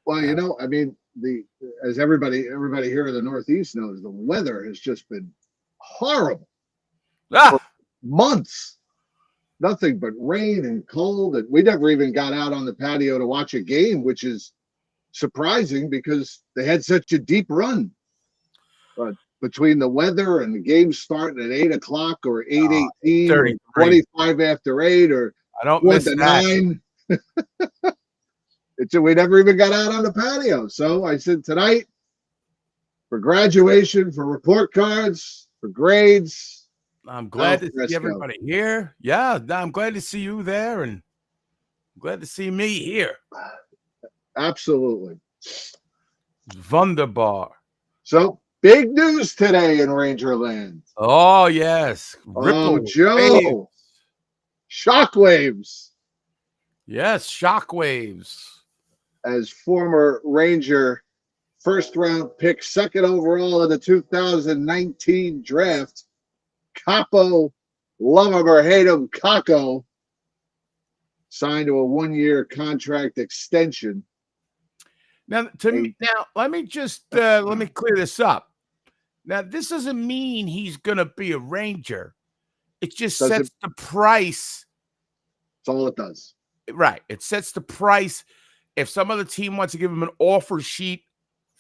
Well, I mean, as everybody here in the Northeast knows, the weather has just been horrible for Ah, months. Nothing but rain and cold, and we never even got out on the patio to watch a game, which is surprising because they had such a deep run. But between the weather and the game starting at 8 o'clock or 8:18 or 33. 25 after 8 or I don't going miss to that. 9, we never even got out on the patio. So I said tonight, for graduation, for report cards, for grades, I'm al glad to see fresco. everybody here. Yeah, I'm glad to see you there, and I'm glad to see me here. Absolutely. Wunderbar. So big news today in Rangerland. Oh yes, Oh, ripple wave. Joe, shockwaves. Yes, shockwaves. As former Ranger first round pick, second overall in the 2019 draft, Capo, love him or hate him, Kako, signed to a 1-year contract extension. Now, let me just let me clear this up. Now, this doesn't mean he's going to be a Ranger. It just sets the price. That's all it does. Right. It sets the price. If some other team wants to give him an offer sheet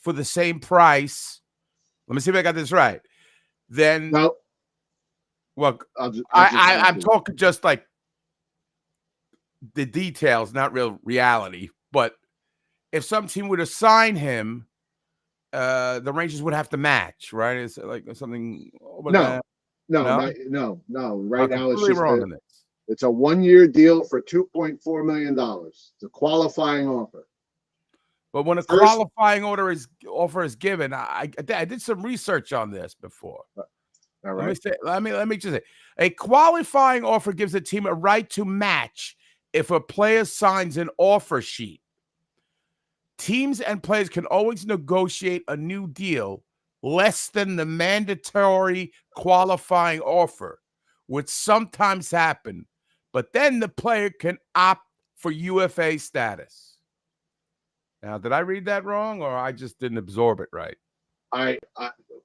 for the same price, let me see if I got this right. Then, no. Well, I'm talking just like the details, not real reality. But if some team were to sign him, the Rangers would have to match, right? Is it like something? No. Right now, it's a 1-year deal for $2.4 million. It's a qualifying offer. But when a qualifying offer is given, I did some research on this before. All right. Let me just say, a qualifying offer gives a team a right to match if a player signs an offer sheet. Teams and players can always negotiate a new deal less than the mandatory qualifying offer, which sometimes happen, but then the player can opt for UFA status. Now, did I read that wrong, or I just didn't absorb it right?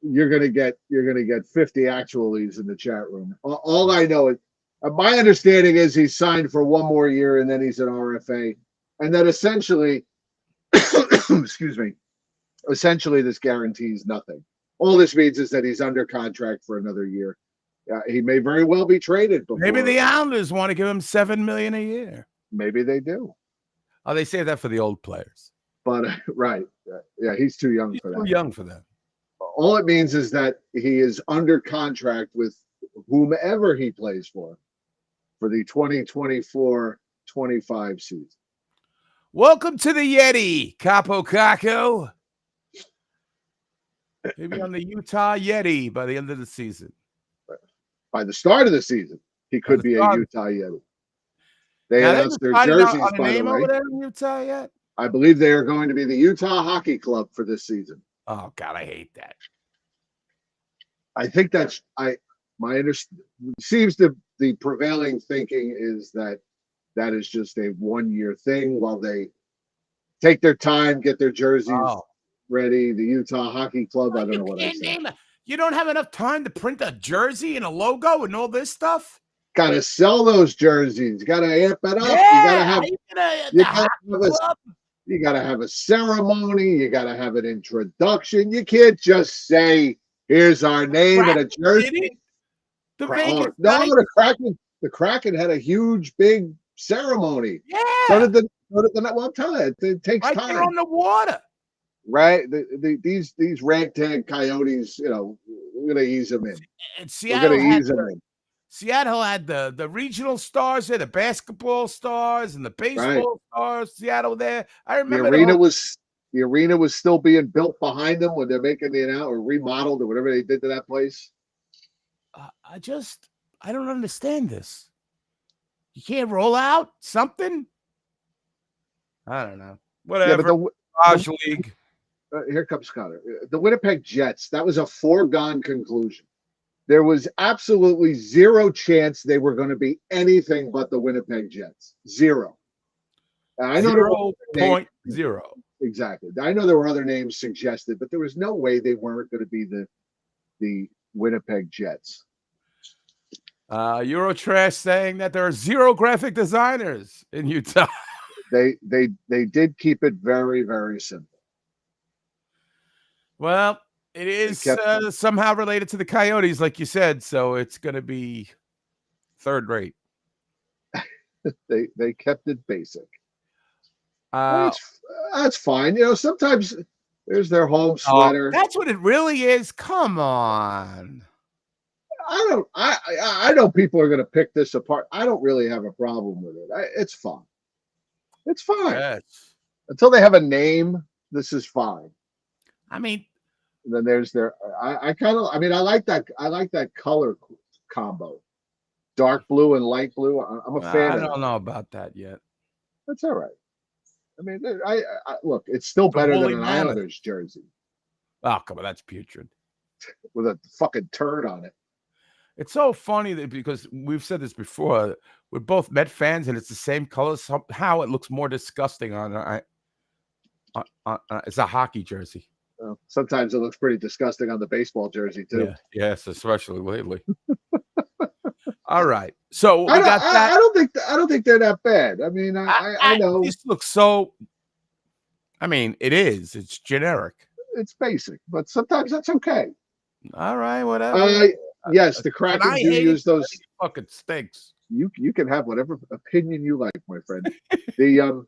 You're gonna get 50 actualies in the chat room. All I know is my understanding is he's signed for 1 more year and then he's an RFA, and then essentially, excuse me, essentially this guarantees nothing. All this means is that he's under contract for another year. He may very well be traded before. Maybe the Islanders want to give him $7 million a year. Maybe they do. Oh, they say that for the old players. But right, yeah, he's too young for that. Too young for that. All it means is that he is under contract with whomever he plays for the 2024-25 season. Welcome to the Yeti, Capo Caco. Maybe on the Utah Yeti by the end of the season. By the start of the season, he could be a Utah Yeti. They announced their jerseys, by the way. Over there in Utah yet? I believe they are going to be the Utah Hockey Club for this season. Oh God, I hate that. I think that's seems to the prevailing thinking is that is just a 1-year thing while they take their time, get their jerseys ready. The Utah Hockey Club, I don't know what I said. You don't have enough time to print a jersey and a logo and all this stuff? Got to sell those jerseys. Got to amp it up. Yeah, you got to have a ceremony. You got to have an introduction. You can't just say, "Here's our name and a jersey." The Kraken had a huge, big ceremony. Yeah. So did the well, I'm telling you, it takes time. Right there on the water. Right. These ragtag coyotes, we're gonna ease them in. And Seattle had the regional stars there, the basketball stars and the baseball stars. Seattle there. I remember the arena was still being built behind them when they're making or remodeled or whatever they did to that place. I don't understand this. You can't roll out something? I don't know. Whatever. Yeah, but the League. Here comes Connor. The Winnipeg Jets, that was a foregone conclusion. There was absolutely zero chance they were going to be anything but the Winnipeg Jets. Zero. I know 0.0. exactly. I know there were other names suggested, but there was no way they weren't going to be the Winnipeg Jets. Eurotrash saying that there are 0 graphic designers in Utah. They did keep it very, very simple. Well, it is somehow related to the Coyotes, like you said, so it's going to be third rate. They kept it basic. Uh, That's fine. You know, sometimes there's their home sweater. That's what it really is. Come on. I know people are going to pick this apart. I don't really have a problem with it. It's fine. It's fine. Yes. Until they have a name, this is fine. I mean, and then there's their. I like that. I like that color combo, dark blue and light blue. I'm a fan. I don't know about that yet. That's all right. I mean, I look. It's still better than an Islanders jersey. Oh, come on, that's putrid. With a fucking turd on it. It's so funny that because we've said this before, we're both Met fans and it's the same color. Somehow it looks more disgusting on it's a hockey jersey. Sometimes it looks pretty disgusting on the baseball jersey too. Yeah. Yes, especially lately. All right, so we got that. I don't think they're that bad. I mean, I know this looks so. I mean, it is. It's generic. It's basic, but sometimes that's okay. All right, whatever. Yes, the Kraken do use those. It fucking stinks. You can have whatever opinion you like, my friend. The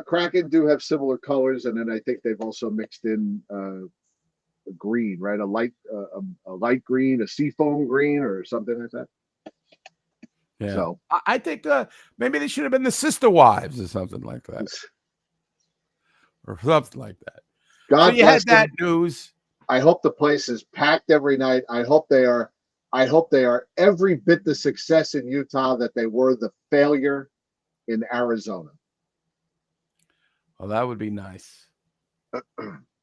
Kraken do have similar colors, and then I think they've also mixed in a green, right? A light green, a seafoam green, or something like that. Yeah. So I think maybe they should have been the Sister Wives or something like that, or something like that. God, so you had that news. I hope the place is packed every night. I hope they are every bit the success in Utah that they were the failure in Arizona. Well, that would be nice.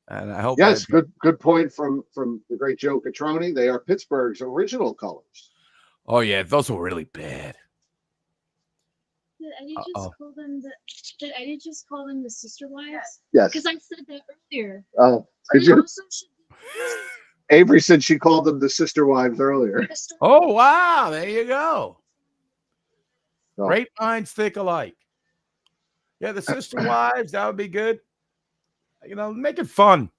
And I hope. Yes, good point from the great Joe Catroni. They are Pittsburgh's original colors. Oh yeah, those were really bad. Did Eddie just call them the Sister Wives? Yes. Because I said that earlier. Oh, did you? Avery said she called them the Sister Wives earlier. Oh wow, there you go. Oh. Great minds think alike. Yeah, the Sister Wives, that would be good. You know, make it fun.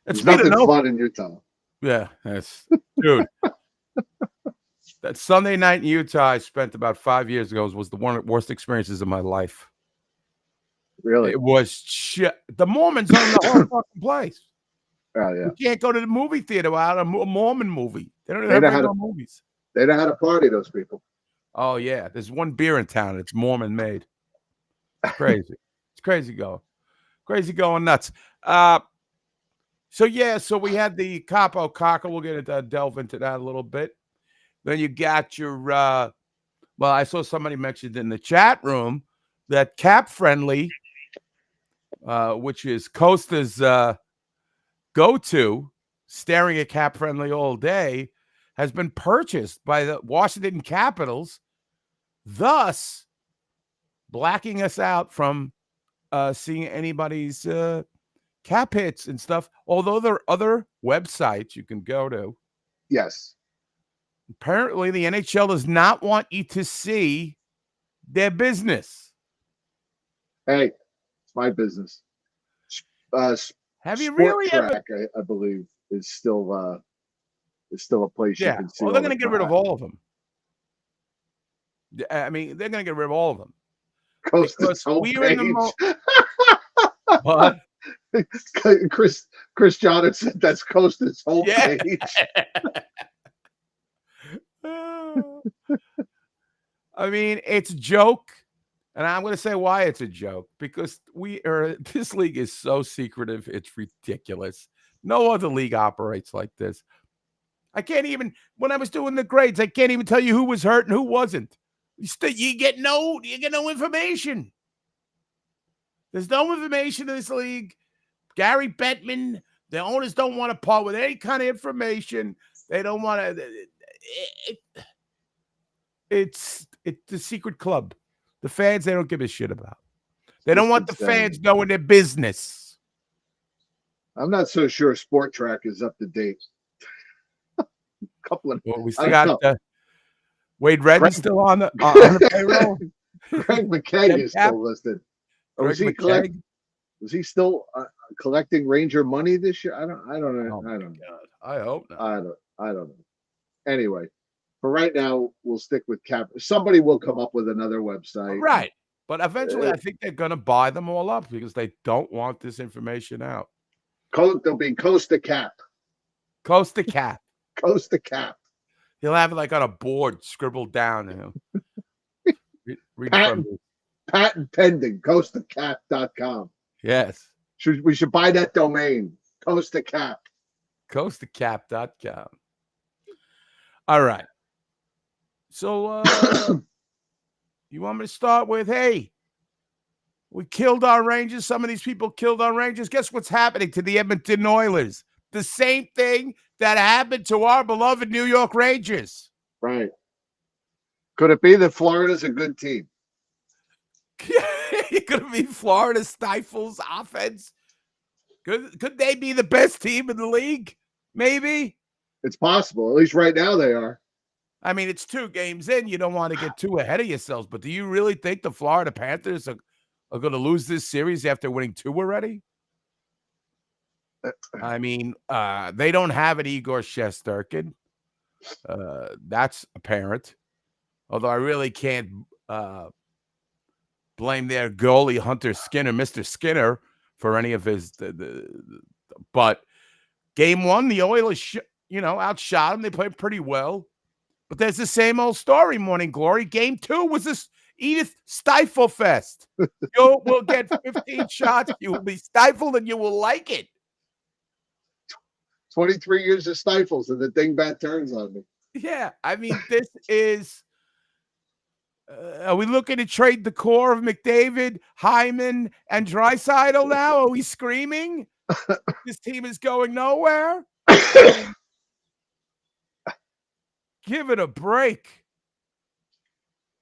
There's nothing fun in Utah. Yeah, that's dude. That Sunday night in Utah I spent about 5 years ago was the one of the worst experiences of my life. Really? It was shit. The Mormons own the whole fucking place. Oh yeah. You can't go to the movie theater without a Mormon movie. They don't have no movies. They know how to party, those people. Oh yeah, there's one beer in town. It's Mormon made. It's crazy. It's crazy going nuts. So we had the Capo Caca. We'll get into delve into that a little bit. Then you got your well, I saw somebody mentioned in the chat room that Cap Friendly, which is Costa's go-to, staring at Cap Friendly all day, has been purchased by the Washington Capitals, thus blacking us out from seeing anybody's cap hits and stuff. Although there are other websites you can go to. Yes. Apparently, the NHL does not want you to see their business. Hey, it's my business. Have you really ever? I believe is still a place you can see. Well, they're going to get rid of all of them. I mean, they're going to get rid of all of them. Costa's homepage. What? Chris Jonathan, that's Costa's homepage. I mean, it's a joke, and I'm going to say why it's a joke, because this league is so secretive, it's ridiculous. No other league operates like this. I can't even, when I was doing the grades, I can't even tell you who was hurt and who wasn't. You get no information. There's no information in this league. Gary Bettman, the owners don't want to part with any kind of information. They don't want to. It's the secret club. The fans, they don't give a shit about. They don't Just want the insanity. fans knowing their business. I'm not so sure Sport Track is up to date. Couple of Well, we I still don't got know. Wade Redden Greg- still on the payroll. Greg McKay Dead is cap. still listed. Or Greg was he McKay. Was he still collecting Ranger money this year? I don't know. Oh my I don't know. God. I hope not. I don't know. Anyway, for right now, we'll stick with Cap. Somebody will come up with another website. Right. But eventually, I think they're going to buy them all up because they don't want this information out. There'll be Coast to Cap. Coast to Cap. Coast to Cap. He'll have it like on a board scribbled down. Read from Patent, patent pending. CoastToCap.com. Yes. We should buy that domain. Coast to Cap. CoastToCap.com. All right. So you want me to start with, hey, we killed our Rangers. Some of these people killed our Rangers. Guess what's happening to the Edmonton Oilers? The same thing that happened to our beloved New York Rangers. Right. Could it be that Florida's a good team? It could be Florida stifles offense. Could they be the best team in the league? Maybe. It's possible. At least right now they are. I mean, it's 2 games in. You don't want to get too ahead of yourselves. But do you really think the Florida Panthers are going to lose this series after winning 2 already? I mean, they don't have an Igor Shesterkin. That's apparent. Although I really can't blame their goalie, Hunter Skinner, Mr. Skinner, for any of his. But game 1, the Oilers, outshot them. They played pretty well. But there's the same old story, Morning Glory. Game 2 was this Edith Stifle Fest. You will get 15 shots. You will be stifled, and you will like it. 23 years of stifles, and the dingbat turns on me. Yeah, I mean, this is. Are we looking to trade the core of McDavid, Hyman, and Draisaitl now? Are we screaming? This team is going nowhere? Give it a break.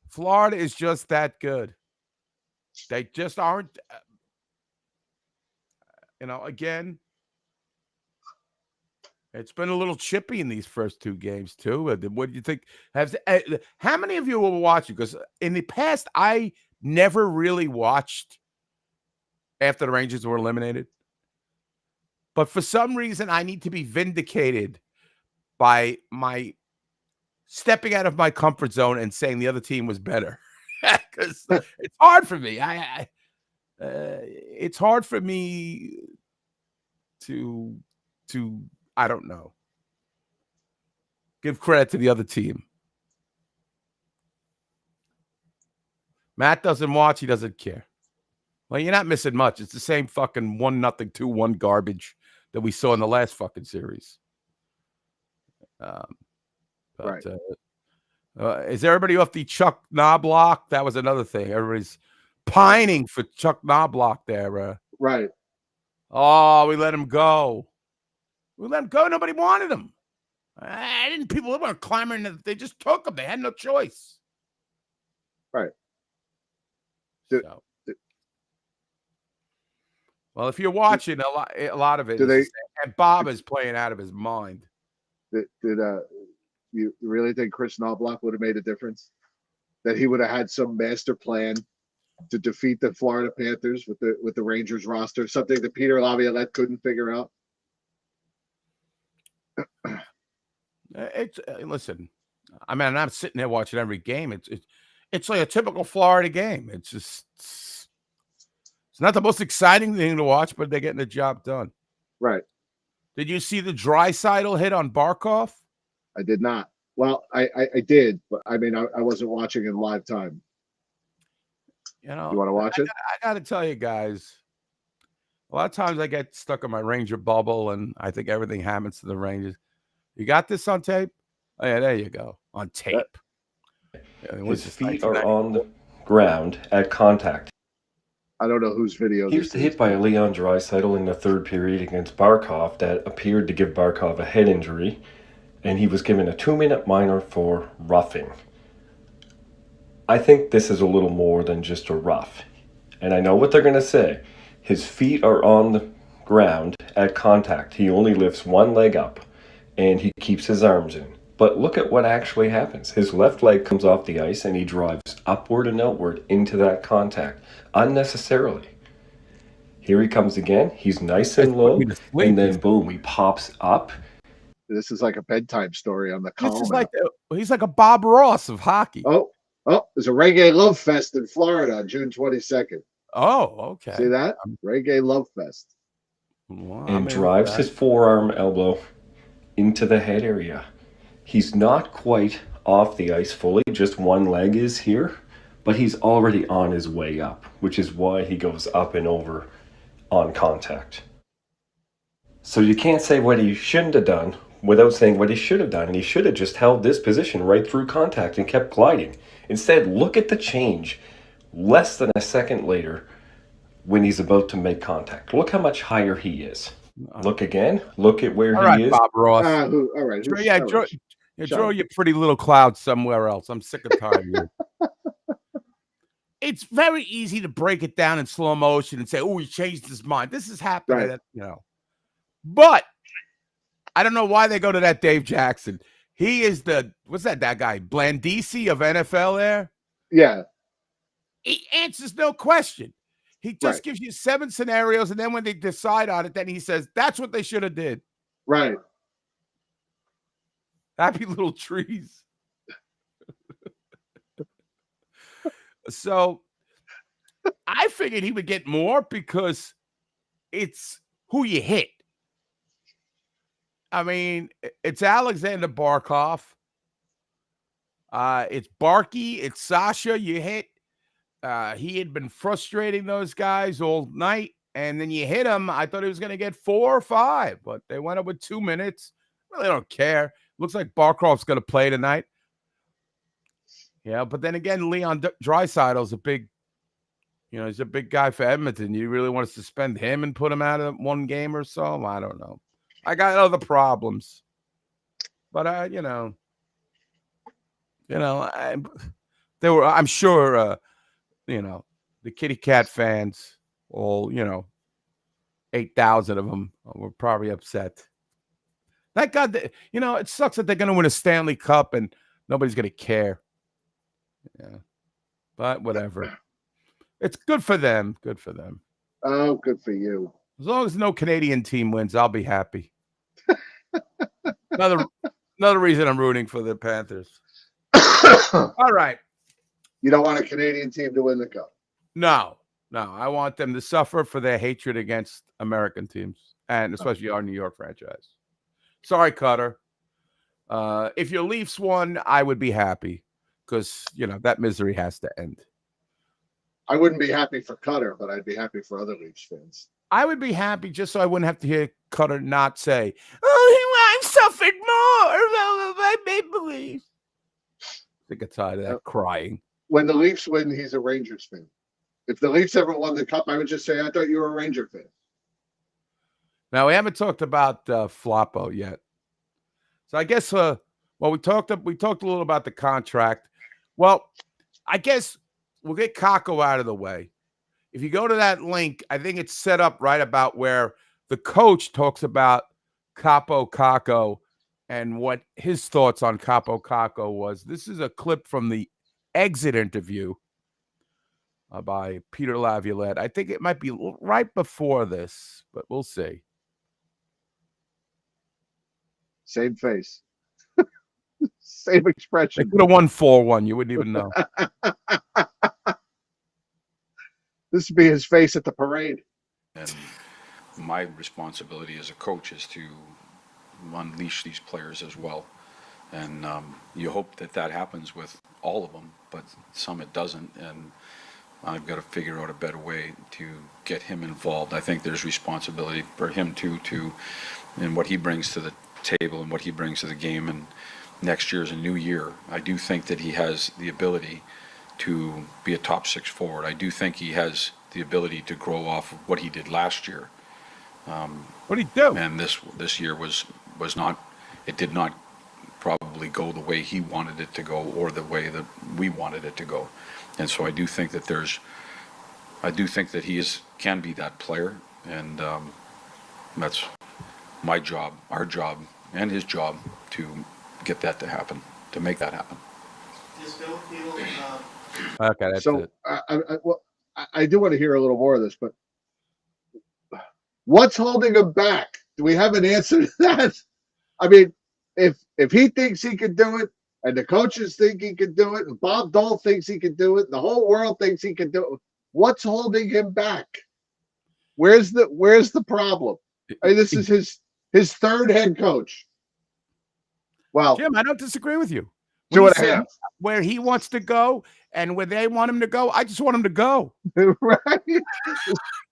Florida is just that good. They just aren't. Again, it's been a little chippy in these first 2 games, too. What do you think? How many of you will watch it? Because in the past, I never really watched after the Rangers were eliminated. But for some reason, I need to be vindicated by my stepping out of my comfort zone and saying the other team was better. Because it's hard for me. It's hard for me to I don't know, give credit to the other team. Matt doesn't watch. He doesn't care. Well, you're not missing much. It's the same fucking 1-0, 2-1 garbage that we saw in the last fucking series. Right. Is everybody off the Chuck Knobloch? That was another thing. Everybody's pining for Chuck Knobloch there. Right. Oh, we let him go. Nobody wanted him. People weren't clamoring. They just took him. They had no choice. Right. Well, if you're watching, a lot of it and Bob is playing out of his mind. Did you really think Chris Knobloch would have made a difference? That he would have had some master plan to defeat the Florida Panthers with the Rangers roster, something that Peter Laviolette couldn't figure out? Listen. I mean, I'm not sitting there watching every game. It's like a typical Florida game. It's just it's not the most exciting thing to watch, but they're getting the job done. Right. Did you see the Draisaitl hit on Barkov? I did not. Well, I did, but I mean, I wasn't watching in live time. You want to watch it? I got to tell you guys, a lot of times I get stuck in my Ranger bubble, and I think everything happens to the Rangers. You got this on tape? Oh, yeah, there you go. On tape. His feet are on the ground at contact. I don't know whose video Here's the hit by Leon Draisaitl in the 3rd period against Barkov that appeared to give Barkov a head injury, and he was given a 2-minute minor for roughing. I think this is a little more than just a rough. And I know what they're going to say. His feet are on the ground at contact. He only lifts one leg up and he keeps his arms in. But look at what actually happens. His left leg comes off the ice and he drives upward and outward into that contact unnecessarily. Here he comes again. He's nice and low. And then boom, he pops up. This is like a bedtime story on the This column. is like he's like a Bob Ross of hockey. Oh, there's a Reggae Love Fest in Florida on June 22nd. Oh, okay. See that? Reggae Love Fest. Well, And drives his forearm elbow into the head area. He's not quite off the ice fully, just one leg is here, but he's already on his way up, which is why he goes up and over on contact. So you can't say what he shouldn't have done without saying what he should have done, and he should have just held this position right through contact and kept gliding. Instead, look at the change less than a second later when he's about to make contact. Look how much higher he is. Look again. Look at where he is. Bob Ross. All right. Draw your pretty little cloud somewhere else. I'm sick and tired of you. It's very easy to break it down in slow motion and say, "Oh, he changed his mind." This is happening, right. But I don't know why they go to that Dave Jackson. He is what's that guy? Blandisi of NFL there? Yeah. He answers no question. He just gives you 7 scenarios, and then when they decide on it, then he says, that's what they should have did. Right. Happy little trees. So I figured he would get more because it's who you hit. I mean, it's Alexander Barkov. It's Barkey. It's Sasha you hit. He had been frustrating those guys all night, and then you hit him. I thought he was going to get 4 or 5, but they went up with 2 minutes. Really don't care. Looks like Barkov's going to play tonight. Yeah, but then again, Leon Draisaitl's a big, he's a big guy for Edmonton. You really want to suspend him and put him out of one game or so? I don't know. I got other problems, but I'm sure, the kitty cat fans, all 8,000 of them were probably upset. Thank God that, it sucks that they're going to win a Stanley Cup and nobody's going to care. Yeah, but whatever. It's good for them. Good for them. Oh, good for you. As long as no Canadian team wins, I'll be happy. Another reason I'm rooting for the Panthers. All right. You don't want a Canadian team to win the cup? No. I want them to suffer for their hatred against American teams, and especially our New York franchise. Sorry, Cutter. If your Leafs won, I would be happy because, that misery has to end. I wouldn't be happy for Cutter, but I'd be happy for other Leafs fans. I would be happy just so I wouldn't have to hear Cutter not say, "Oh, I've suffered more by Maple Leafs." I think I'm tired of that crying. When the Leafs win, he's a Rangers fan. If the Leafs ever won the cup, I would just say, I thought you were a Ranger fan. Now, we haven't talked about Floppo yet. So I guess, we talked a little about the contract. Well, I guess we'll get Kakko out of the way. If you go to that link, I think it's set up right about where the coach talks about Kaapo Kakko and what his thoughts on Kaapo Kakko was. This is a clip from the exit interview by Peter Laviolette. I think it might be right before this, but we'll see. Same face. Same expression. They could have won 4-1. You wouldn't even know. This would be his face at the parade. And my responsibility as a coach is to unleash these players as well. And you hope that happens with all of them, but some it doesn't. And I've got to figure out a better way to get him involved. I think there's responsibility for him too, in what he brings to the table and what he brings to the game. And next year is a new year. I do think that he has the ability to be a top 6 forward. I do think he has the ability to grow off of what he did last year. What did he do? And this year was not. It did not probably go the way he wanted it to go, or the way that we wanted it to go. And so I do think that there's I do think that he can be that player, and that's my job, our job, and his job to get that to happen, to make that happen. Does Bill feel, Okay, that's So it. I do want to hear a little more of this, but what's holding him back? Do we have an answer to that? I mean, if he thinks he can do it, and the coaches think he can do it, and Bob Dole thinks he can do it, the whole world thinks he can do it, what's holding him back? Where's the problem? I mean, this is his third head coach. Well, Jim, I don't disagree with you. two When and you a say half. where he wants to go and where they want him to go, I just want him to go. Right?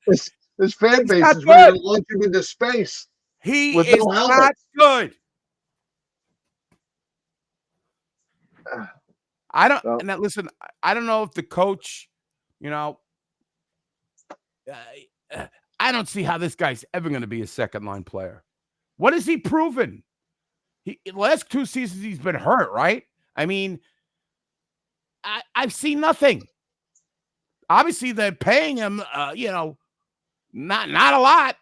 His fan He's base not is ready good. to launch him into space He with is no not helmet. good. I don't. Well- Now, listen, I don't know if the coach, you know, I don't see how this guy's ever going to be a second line player. What has he proven? The last 2 seasons he's been hurt, right? I mean, I've seen nothing. Obviously, they're paying him, not a lot.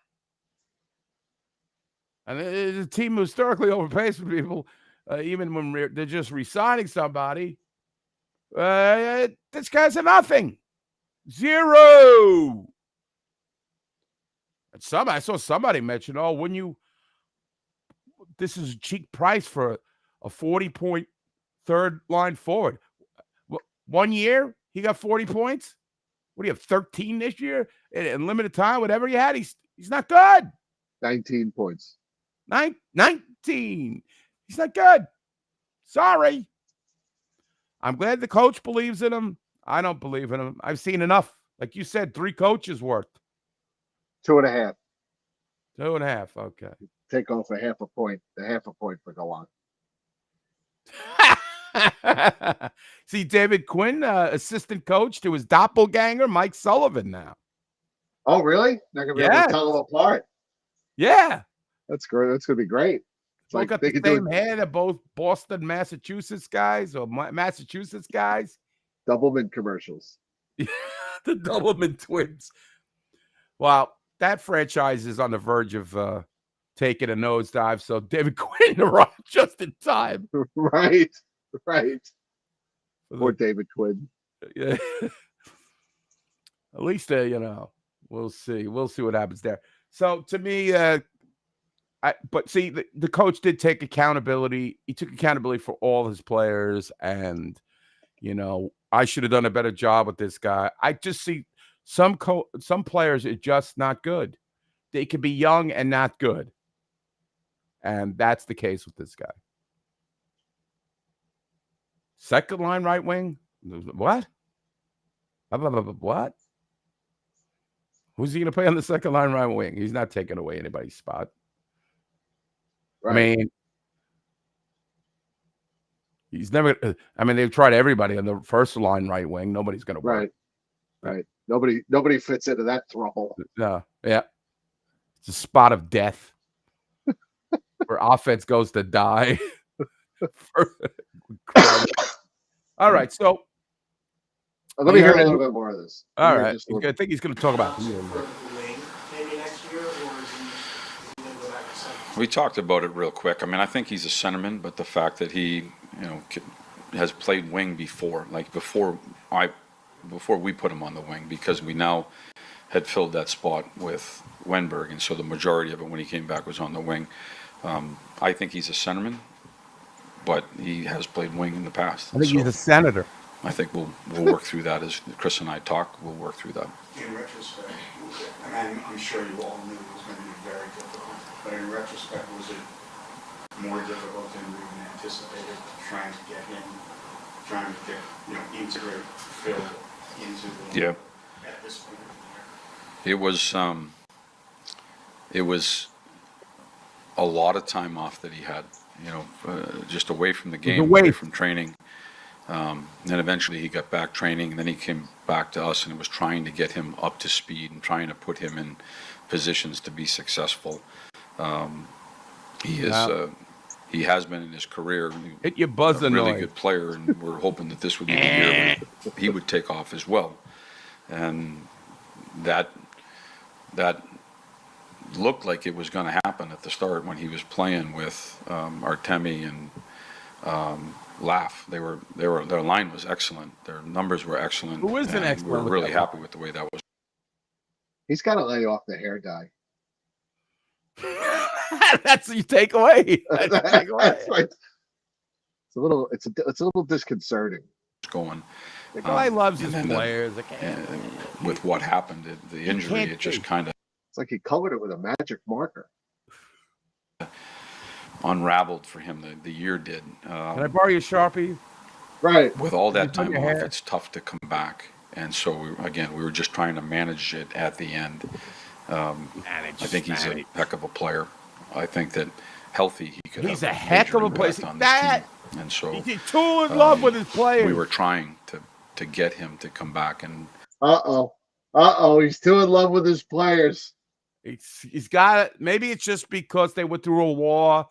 And the team historically overpays for people, even when they're just re-signing somebody. This guy's a nothing. 0. And I saw somebody mention, oh, wouldn't you? This is a cheap price for a 40-point third line forward. 1 year, he got 40 points. What do you have, 13 this year? In limited time, whatever he had, he's not good. 19 points. 19. He's not good. Sorry. I'm glad the coach believes in him. I don't believe in him. I've seen enough. Like you said, 3 coaches worth. 2.5. 2.5. Okay. Take off a half a point. The half a point for Gallant. See, David Quinn, assistant coach to his doppelganger, Mike Sullivan now. Oh, really? They're gonna be able Yeah. to tell them apart. Yeah. That's great. That's gonna be great. It's Both like got they the could do same hair. They're both Boston, Massachusetts guys or Massachusetts guys. Doublemint commercials. The Doublemint twins. Well, that franchise is on the verge of taking a nosedive. So David Quinn arrived just in time. Right. Or David Quinn. Yeah. At least, we'll see. We'll see what happens there. So to me, but see, the coach did take accountability. He took accountability for all his players, and I should have done a better job with this guy. I just see some players are just not good. They can be young and not good, and that's the case with this guy. Second line right wing? What? What? Who's he going to play on the second line right wing? He's not taking away anybody's spot. Right. I mean, he's never. They've tried everybody on the first line right wing. Nobody's going to work. Right. Nobody fits into that throuple. No. Yeah. It's a spot of death where offense goes to die. All right. So Let me hear a little bit more of this. all right. I think he's going to talk about this. maybe next year, or is he gonna go back to center? We talked about it real quick. I think he's a centerman, but the fact that he, has played wing before, like before we put him on the wing, because we now had filled that spot with Wenberg, and so the majority of it when he came back was on the wing. I think he's a centerman, but he has played wing in the past. I think he's a senator. I think we'll work through that as Chris and I talk. We'll work through that. In retrospect, I'm sure you all knew it was going to be very difficult, but in retrospect, was it more difficult than we even anticipated, trying to integrate Phil into the Yeah. at this point in the year? It was a lot of time off that he had, just away from the game, away. away from training. Then eventually he got back training, and then he came back to us, and it was trying to get him up to speed and trying to put him in positions to be successful. He has been in his career Hit your buzzer a really noise. good player, and we're hoping that this would be the year when he would take off as well. And that looked like it was going to happen at the start when he was playing with Artemi and Laugh. Their line was excellent. Their numbers were excellent. Who is an and excellent we were with really that happy with the way that was. He's got to lay off the hair dye. That's what you take away. That's what you take away. That's right. It's a little disconcerting. Going. The guy loves his and then players. I can't. With what happened, the injury, can't it just be. kind of It's like he colored it with a magic marker. unraveled for him. The year did. Can I borrow your Sharpie? Right. With all that Can you time put your off, hair- it's tough to come back. And so, we were just trying to manage it at the end. I think he's a heck of a player. I think that healthy, he could He's have a heck of a major impact player. on That- this team. And so He's too in love with his players. we were trying to get him to come back. And He's too in love with his players. He's got it. Maybe it's just because they went through a war,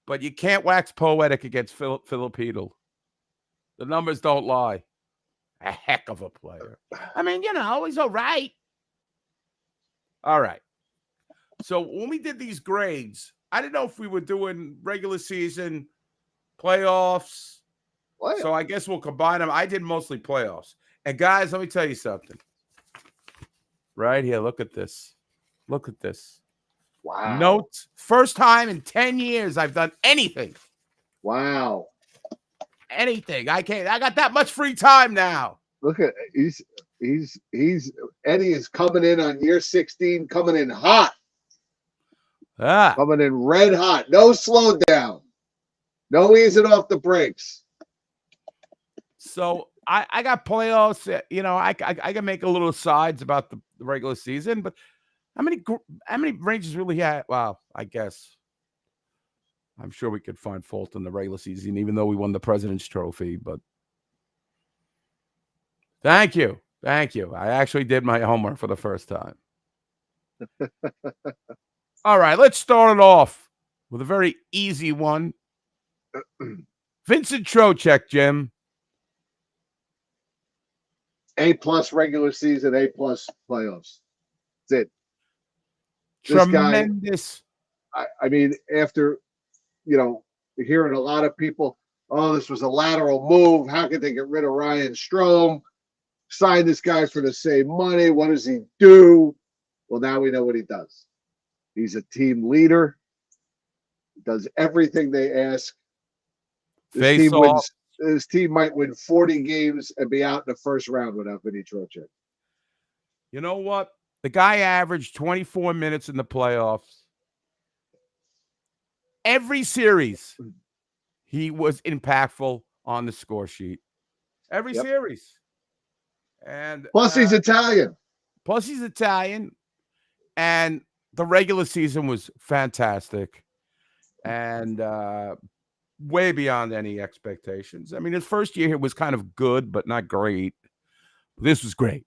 but you can't wax poetic against Filipino. The numbers don't lie. A heck of a player. I mean, he's all right. All right. So when we did these grades, I didn't know if we were doing regular season, playoffs. What? So I guess we'll combine them. I did mostly playoffs. And guys, let me tell you something. Right here, look at this. Look at this. Wow. Notes. First time in 10 years I've done anything. Wow. Anything. I got that much free time now. Look at he's Eddie is coming in on year 16, coming in hot, coming in red hot. No slowdown. No easing off the brakes. So I got playoffs. I can make a little sides about the regular season, but how many Rangers really had? Well, I guess I'm sure we could find fault in the regular season, even though we won the President's Trophy. But thank you. I actually did my homework for the first time. All right, let's start it off with a very easy one. Vincent Trocheck, Jim. A+ regular season, A+ playoffs. That's it. This guy, Tremendous. I mean, after hearing a lot of people, this was a lateral move. How could they get rid of Ryan Strome? Sign this guy for the same money. What does he do? Well, now we know what he does. He's a team leader. Does everything they ask. This team might win 40 games and be out in the first round without Vinny Trocheck. You know what? The guy averaged 24 minutes in the playoffs. Every series, he was impactful on the score sheet. Every series. And plus, he's Italian. And the regular season was fantastic. And way beyond any expectations. I mean, his first year was kind of good, but not great. This was great.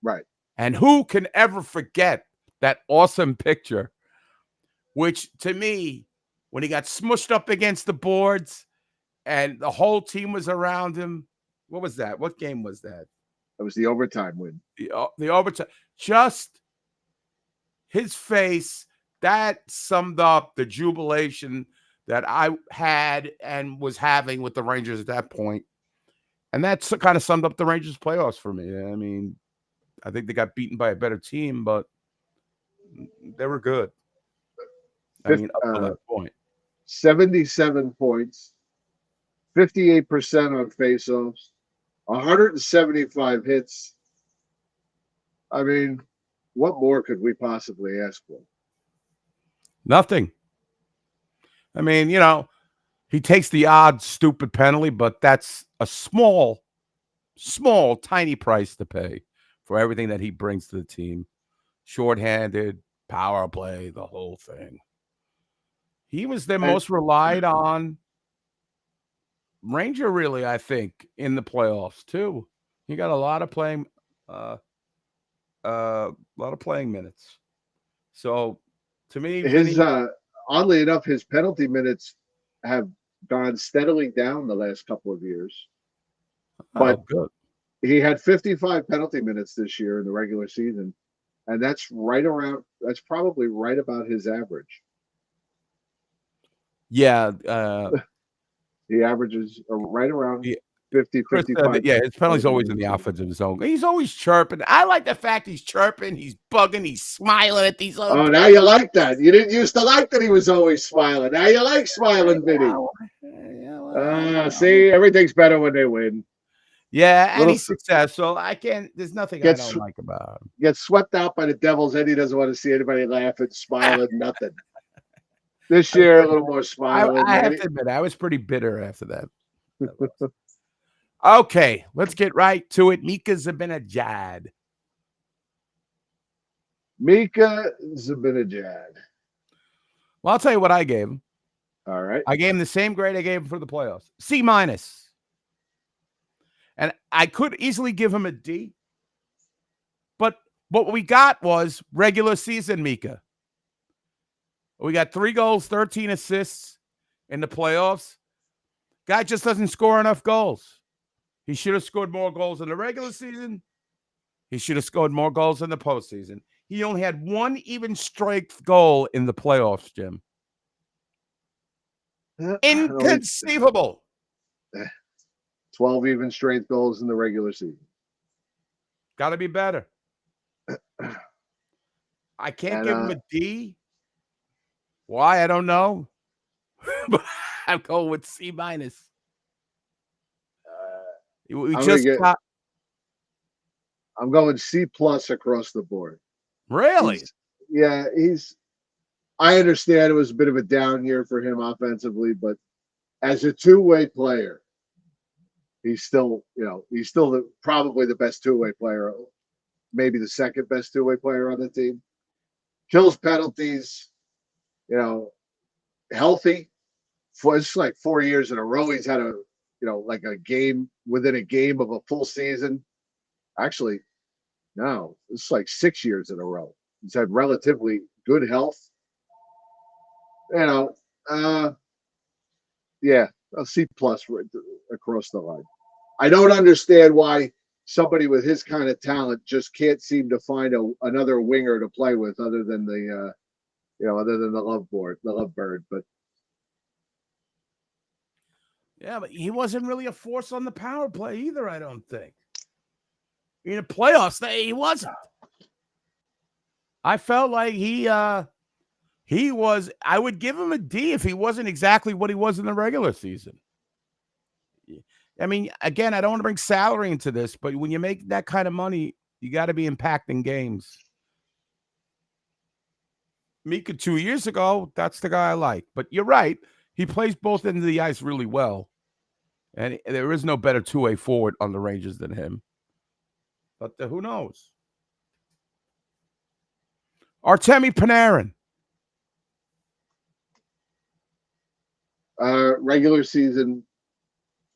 Right. And who can ever forget that awesome picture, which to me, when he got smushed up against the boards and the whole team was around him. What was that? What game was that? That was the overtime win. The overtime. Just his face, that summed up the jubilation that I had and was having with the Rangers at that point. And that's kind of summed up the Rangers playoffs for me. I mean, I think they got beaten by a better team, but they were good. I mean, up to that point. 77 points, 58% on faceoffs, 175 hits. I mean, what more could we possibly ask for? Nothing. I mean, he takes the odd, stupid penalty, but that's a small, tiny price to pay for everything that he brings to the team. Shorthanded, power play, the whole thing. He was their most relied on Ranger, really, I think, in the playoffs, too. He got a lot of playing minutes. So, to me, oddly enough, his penalty minutes have gone steadily down the last couple of years. But good. He had 55 penalty minutes this year in the regular season, and that's probably right about his average. Yeah. He averages right around Yeah. 50, Chris 55. said, yeah, his penalty's always in the offensive zone. He's always chirping. I like the fact he's chirping, he's bugging, he's smiling at these other Oh, now you like that. You didn't used to like that he was always smiling. Now you like smiling, Vinny. See, everything's better when they win. Yeah, and Little- he's successful. There's nothing I don't like about him. Gets swept out by the Devils, and he doesn't want to see anybody laughing, smiling, nothing. This year, a little more smiling. I have to admit, I was pretty bitter after that. Okay, let's get right to it. Mika Zibanejad. Mika Zibanejad. Well, I'll tell you what I gave him. All right. I gave him the same grade I gave him for the playoffs. C-. And I could easily give him a D. But what we got was regular season Mika. We got 3 goals, 13 assists in the playoffs. Guy just doesn't score enough goals. He should have scored more goals in the regular season. He should have scored more goals in the postseason. He only had 1 even strength goal in the playoffs, Jim. Inconceivable. 12 even strength goals in the regular season. Got to be better. I can't give him a D. Why? I don't know. But I'm going with C-. I'm going C+ across the board. Really? I understand it was a bit of a down year for him offensively, but as a two-way player, he's still probably the best two-way player, maybe the second best two-way player on the team. Kills penalties, healthy. It's like 4 years in a row. He's had like a game within a game of a full season. Actually, no, it's like 6 years in a row. He's had relatively good health. A C+ right across the line. I don't understand why somebody with his kind of talent just can't seem to find another winger to play with other than the lovebird. But yeah, but he wasn't really a force on the power play either, I don't think. In the playoffs, he wasn't. I felt like he was, I would give him a D if he wasn't exactly what he was in the regular season. I mean, again, I don't want to bring salary into this, but when you make that kind of money, you got to be impacting games. Mika 2 years ago, that's the guy I like. But you're right. He plays both ends of the ice really well. And there is no better two-way forward on the Rangers than him. But who knows? Artemi Panarin. Regular season,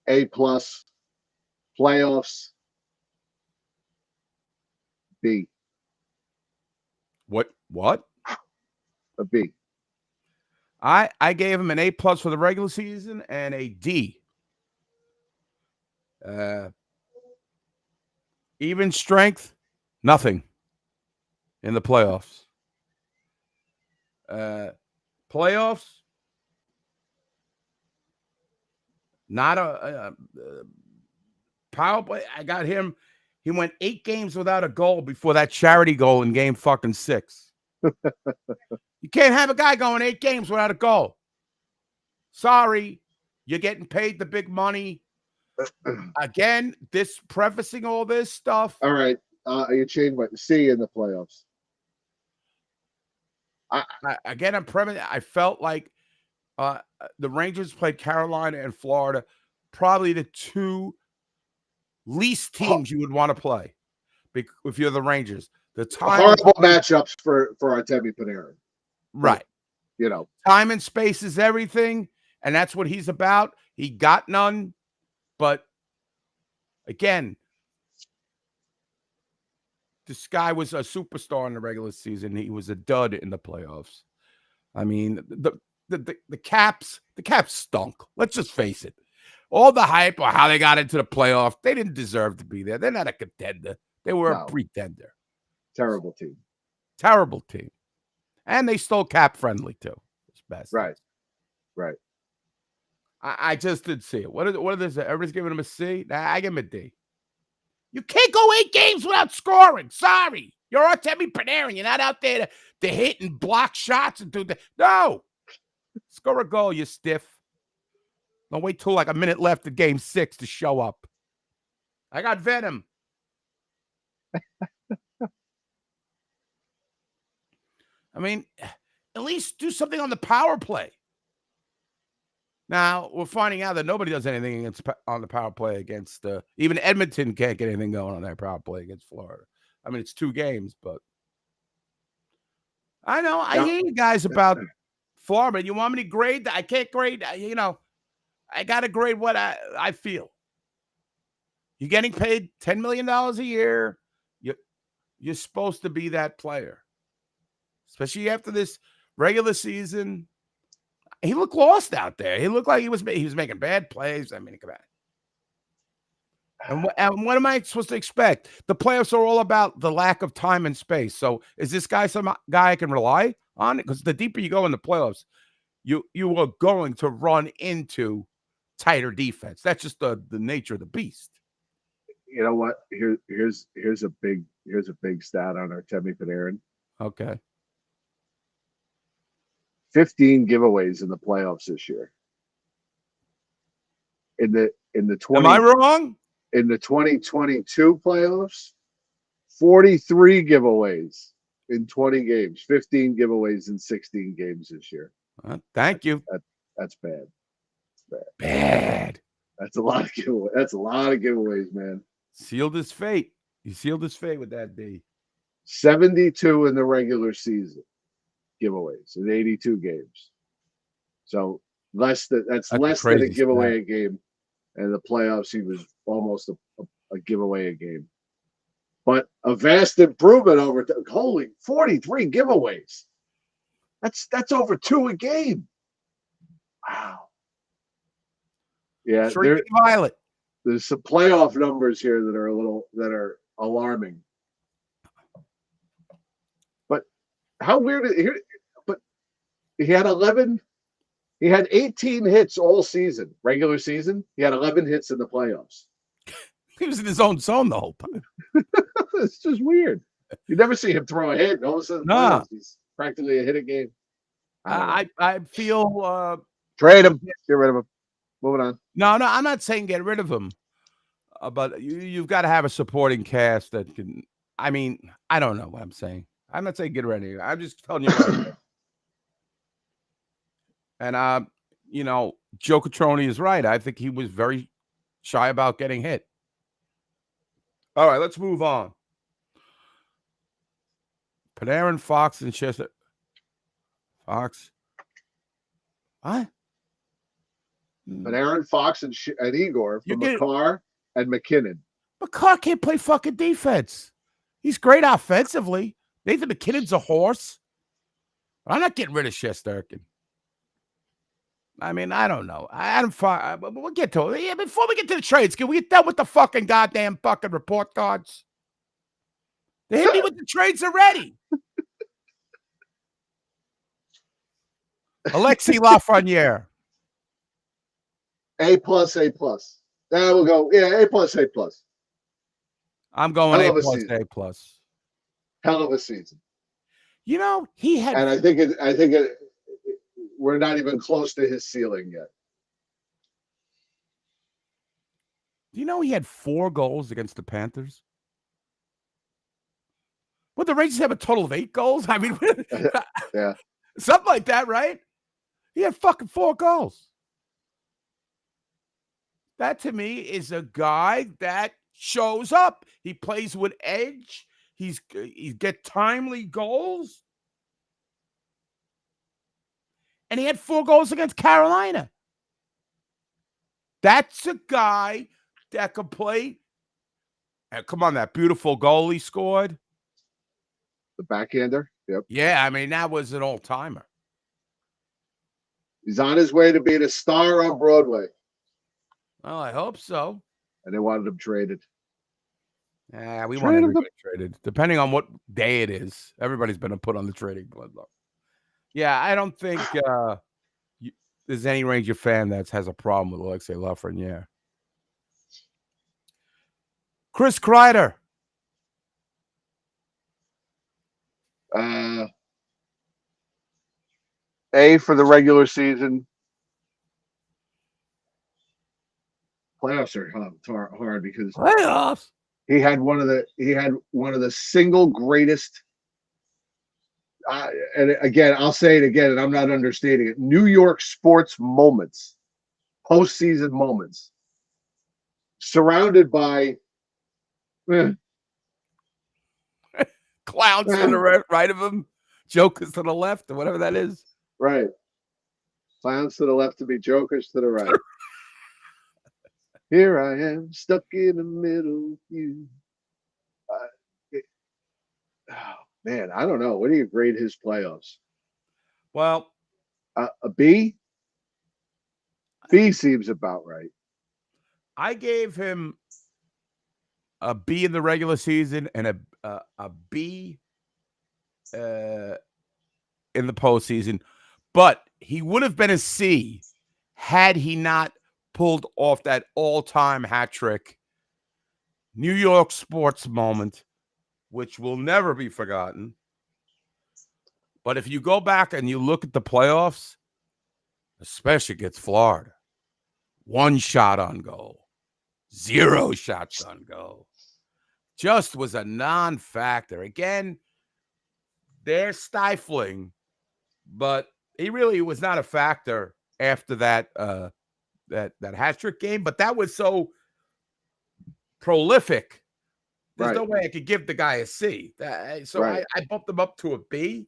A+, playoffs, B. What? A B. I gave him an A+ for the regular season and a D. Even strength, nothing in the playoffs. Playoffs, not a power play. I got him. He went 8 games without a goal before that charity goal in game fucking 6. You can't have a guy going 8 games without a goal. Sorry, you're getting paid the big money. Again, this prefacing all this stuff. All right. You changed my C in the playoffs. I felt like the Rangers played Carolina and Florida, probably the 2 least teams you would want to play if you're the Rangers. The time horrible matchups for Artemi Panarin. Right. Time and space is everything, and that's what he's about. He got none, but again, this guy was a superstar in the regular season. He was a dud in the playoffs. I mean, the Caps stunk. Let's just face it. all the hype or how they got into the playoff, they didn't deserve to be there. They're not a contender. They were No. a pretender. Terrible team. Terrible team. And they stole cap friendly too. It's best. Right. I just didn't see it. What are this? Everybody's giving him a C? Nah, I give him a D. You can't go 8 games without scoring. Sorry. You're Artemi Panarin. You're not out there to hit and block shots and do that. No. Score a goal, you stiff. Don't wait till like a minute left in game 6 to show up. I got venom. I mean, at least do something on the power play. Now, we're finding out that nobody does anything on the power play against even Edmonton can't get anything going on their power play against Florida. I mean, it's 2 games, but I know I hear you guys about Florida. You want me to grade that? I can't grade. I got to grade what I feel. You're getting paid $10 million a year. You're supposed to be that player, especially after this regular season. He looked lost out there. He looked like he was making bad plays. I mean, come on. And what am I supposed to expect? The playoffs are all about the lack of time and space. So is this guy some guy I can rely on? Because the deeper you go in the playoffs, you are going to run into tighter defense. That's just the nature of the beast. You know what? Here's a big stat on Artemi Panarin. Okay. 15 giveaways in the playoffs this year. In the 20, Am I wrong? In the 2022 playoffs, 43 giveaways in 20 games, 15 giveaways in 16 games this year. Thank you. That's bad. Bad. That's a lot of giveaways. That's a lot of giveaways, man. Sealed his fate. He sealed his fate with that D. 72 in the regular season giveaways in 82 games. So that's less than a giveaway a game. And in the playoffs, he was almost a giveaway a game. But a vast improvement over holy 43 giveaways. That's over 2 a game. Wow. Yeah, Violet. There's some playoff numbers here that are alarming. But how weird is here? But he had 18 hits all season, regular season. He had 11 hits in the playoffs. He was in his own zone the whole time. It's just weird. You never see him throw a hit. And all of a sudden, he's practically a hit a game. I feel trade him. Get rid of him. Moving on. No, I'm not saying get rid of him. But you've got to have a supporting cast that can. I mean, I don't know what I'm saying. I'm not saying get rid of him. I'm just telling you. And Joe Catroni is right. I think he was very shy about getting hit. All right, let's move on. Panarin, Fox, and Chester. Fox. What? Panarin, Fox, and Igor from McCarr and McKinnon. McCarr can't play fucking defense. He's great offensively. Nathan McKinnon's a horse. I'm not getting rid of Shesterkin. I mean, I don't know. We'll get to it. Yeah, before we get to the trades, can we get done with the fucking goddamn fucking report cards? They hit me with the trades already. Alexis Lafreniere. A+. Now we'll go. Yeah, A+. I'm going A+. Hell of a season. He had, and I think we're not even close to his ceiling yet. He had 4 goals against the Panthers? Well, the Rangers have a total of 8 goals? I mean, yeah. Something like that, right? He had fucking 4 goals. That, to me, is a guy that shows up. He plays with edge. He get timely goals. And he had 4 goals against Carolina. That's a guy that could play. And come on, that beautiful goal he scored. The backhander. Yep. Yeah, I mean, that was an all-timer. He's on his way to being a star on Broadway. Well, I hope so. and they wanted him traded. Yeah, we Trade want him everybody traded, depending on what day it is. Everybody's been put on the trading bloodline. Yeah, I don't think there's any Ranger fan that has a problem with Alexei Lafreniere. Chris Kreider. A for the regular season. Playoffs are hard because Playoffs. he had one of the single greatest. And again, I'll say it again, and I'm not understating it. New York sports moments, postseason moments, surrounded by Clowns to the right of him, jokers to the left, or whatever that is. right. Clowns to the left to be jokers to the right. Here I am, stuck in the middle. You, oh, man, I don't know. What do you grade his playoffs? Well, A B. B seems about right. I gave him a B in the regular season and a B in the postseason, but he would have been a C had he not pulled off that all-time hat trick, New York sports moment, which will never be forgotten. But if you go back and you look at the playoffs, especially against Florida, 1 shot on goal, 0 shots on goal, just was a non-factor. Again, they're stifling, but he really was not a factor after that that hat trick game. But that was so prolific. There's no way I could give the guy a C. So I bumped him up to a B.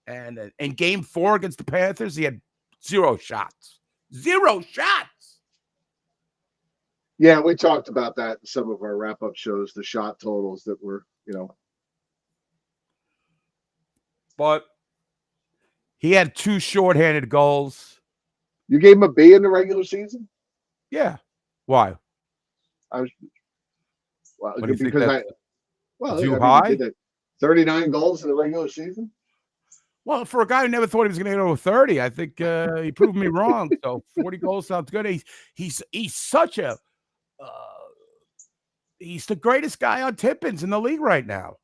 And in game 4 against the Panthers, he had 0 shots. 0 shots. Yeah, we talked about that in some of our wrap-up shows, the shot totals that were, But he had 2 shorthanded goals. You gave him a B in the regular season? Yeah. Why? Too high? He did 39 goals in the regular season. Well, for a guy who never thought he was going to get over 30, I think he proved me wrong. So 40 goals sounds good. He's such a he's the greatest guy on Tippins in the league right now.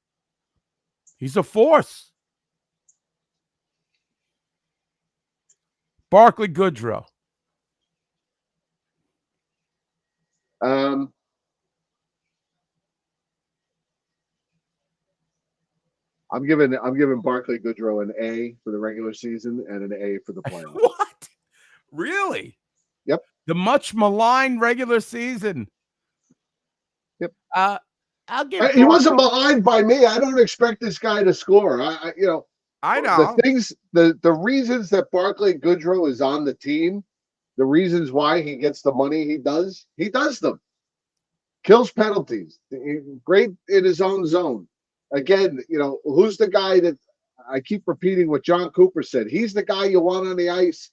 He's a force. Barclay Goodrow. I'm giving Barclay Goodrow an A for the regular season and an A for the playoffs. What? Really? Yep. The much maligned regular season. Yep. I'll give. He wasn't maligned by me. I don't expect this guy to score. I know. The reasons that Barclay Goodrow is on the team, the reasons why he gets the money he does them. Kills penalties. Great in his own zone. Again, who's the guy that I keep repeating what John Cooper said? He's the guy you want on the ice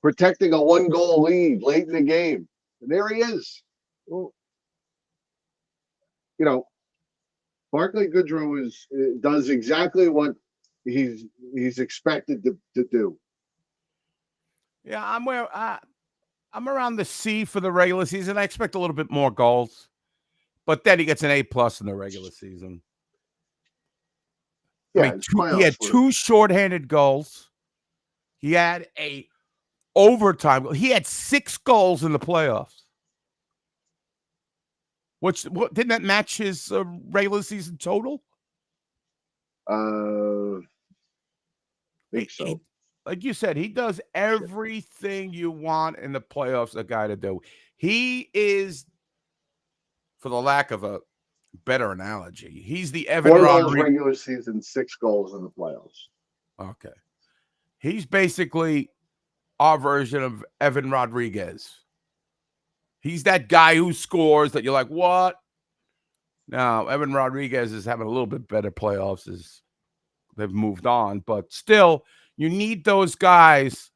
protecting a 1-goal lead late in the game. And there he is. Well, Barclay Goodrow does exactly what he's expected to do. Yeah, I'm around the C for the regular season. I expect a little bit more goals, but then he gets an A+ in the regular season. Yeah, he had 2 shorthanded goals. He had a overtime goal. He had 6 goals in the playoffs. What didn't that match his regular season total? Think so. Like you said, he does everything you want in the playoffs a guy to do. He is, for the lack of a better analogy, he's the Evan Rodriguez regular season, 6 goals in the playoffs. Okay. He's basically our version of Evan Rodriguez. He's that guy who scores that you're like, what? Now, Evan Rodriguez is having a little bit better playoffs as they've moved on, but still, you need those guys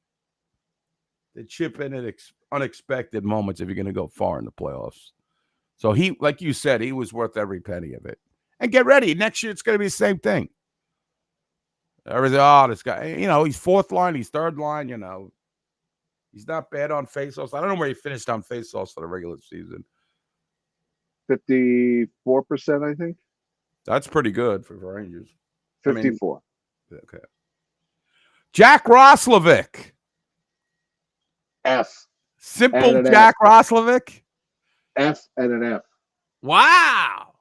that chip in unexpected moments if you're going to go far in the playoffs. So he, like you said, he was worth every penny of it. And get ready. Next year, it's going to be the same thing. Everything, this guy, he's fourth line, he's third line, He's not bad on faceoffs. I don't know where he finished on faceoffs for the regular season. 54%, I think. That's pretty good for Rangers. 54. Okay. Jack Roslovic. F. Simple And an Jack Roslovic. F and an F. Wow.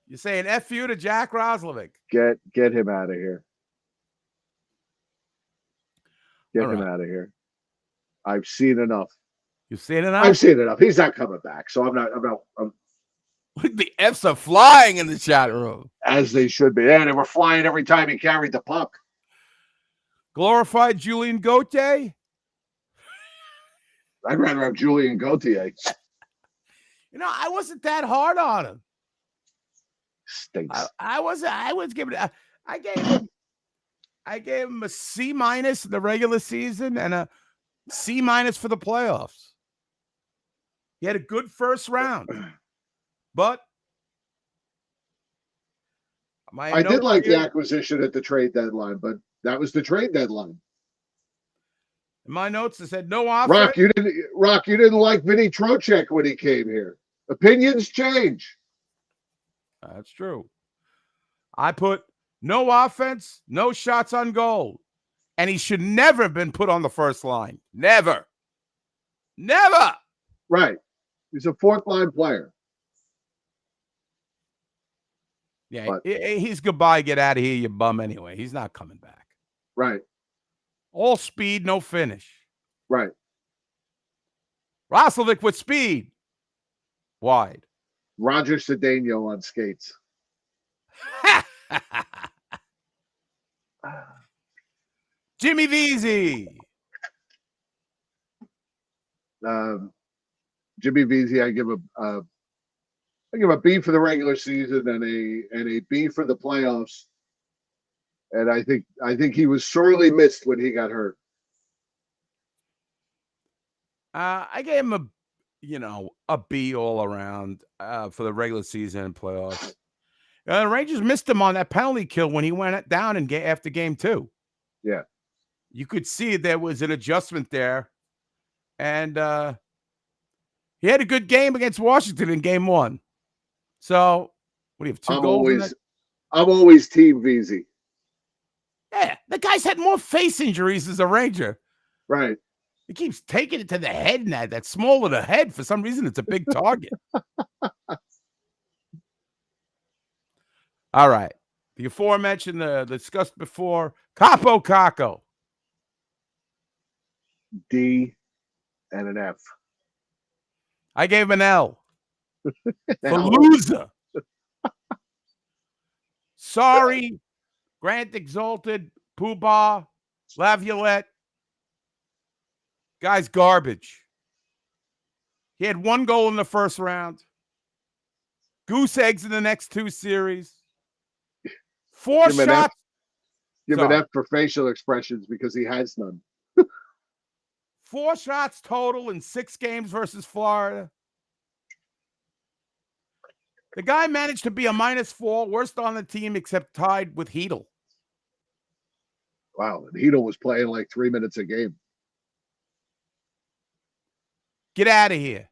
You're saying F you to Jack Roslovic. Get him out of here. Get All him right. out of here. I've seen enough. You've seen enough? I've seen enough. He's not coming back. So I'm not The F's are flying in the chat room. as they should be. And they were flying every time he carried the puck. Glorified Julian Gauthier. I'd rather have Julian Gauthier. I wasn't that hard on him. Stinks. I was giving it. I gave him a C- in the regular season and a C- for the playoffs. He had a good first round, but I did like the acquisition at the trade deadline, but that was the trade deadline. In my notes, it said no offense. Rock, you didn't like Vinny Trocheck when he came here. Opinions change. That's true. I put no offense, no shots on goal. And he should never have been put on the first line. Never. Never. Right. He's a fourth line player. Yeah, But- he's goodbye. Get out of here, you bum, anyway. He's not coming back. Right. All speed, no finish. Right. Roslovic with speed. Wide. Roger Cedeno on skates. Jimmy Vesey. Jimmy Vesey, I give a B for the regular season and a B for the playoffs. And I think he was sorely missed when he got hurt. I gave him a B all around for the regular season and playoffs. The Rangers missed him on that penalty kill when he went down after game 2. Yeah. You could see there was an adjustment there. And he had a good game against Washington in game 1. So, what do you have, 2 goals? I'm always team Vesey. Yeah, the guy's had more face injuries as a Ranger. Right. He keeps taking it to the head and that small of the head. For some reason, it's a big target. All right. The aforementioned, discussed before, Capo Caco. D and an F. I gave him an L. For loser. Sorry. Grant Exalted, Poobah, Laviolette. Guy's garbage. He had 1 goal in the first round. Goose eggs in the next 2 series. 4 shots. Give an F for facial expressions because he has none. 4 shots total in 6 games versus Florida. The guy managed to be a -4, worst on the team except tied with Hedl. Wow. And Hedl was playing like 3 minutes a game. Get out of here.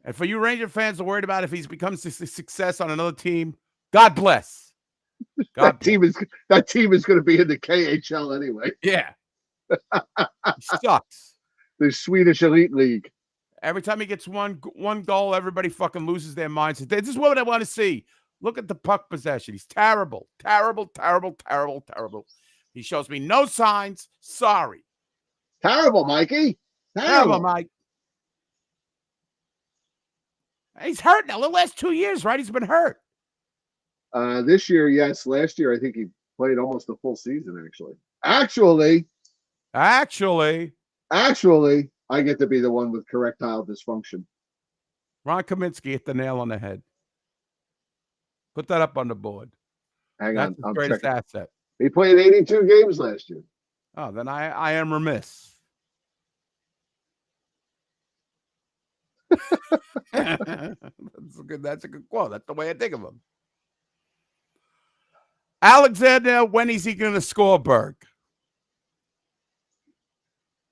And for you Ranger fans who are worried about if he's becomes a success on another team, God bless. That team is going to be in the KHL anyway. Yeah. He sucks. The Swedish Elite League. Every time he gets one goal, everybody fucking loses their minds. This is what I want to see. Look at the puck possession. He's terrible. Terrible, terrible, terrible, terrible. He shows me no signs. Sorry. Terrible, Mikey. Terrible, Mike. He's hurt now. The last 2 years, right? He's been hurt. This year, yes. Last year, I think he played almost a full season, actually. Actually, I get to be the one with correctile dysfunction. Ron Kaminsky hit the nail on the head. Put that up on the board. Hang That's on. his I'm greatest checking. asset. He played 82 games last year. Oh, then I am remiss. That's a good quote. That's the way I think of him. Alexander, when is he going to score, Berg?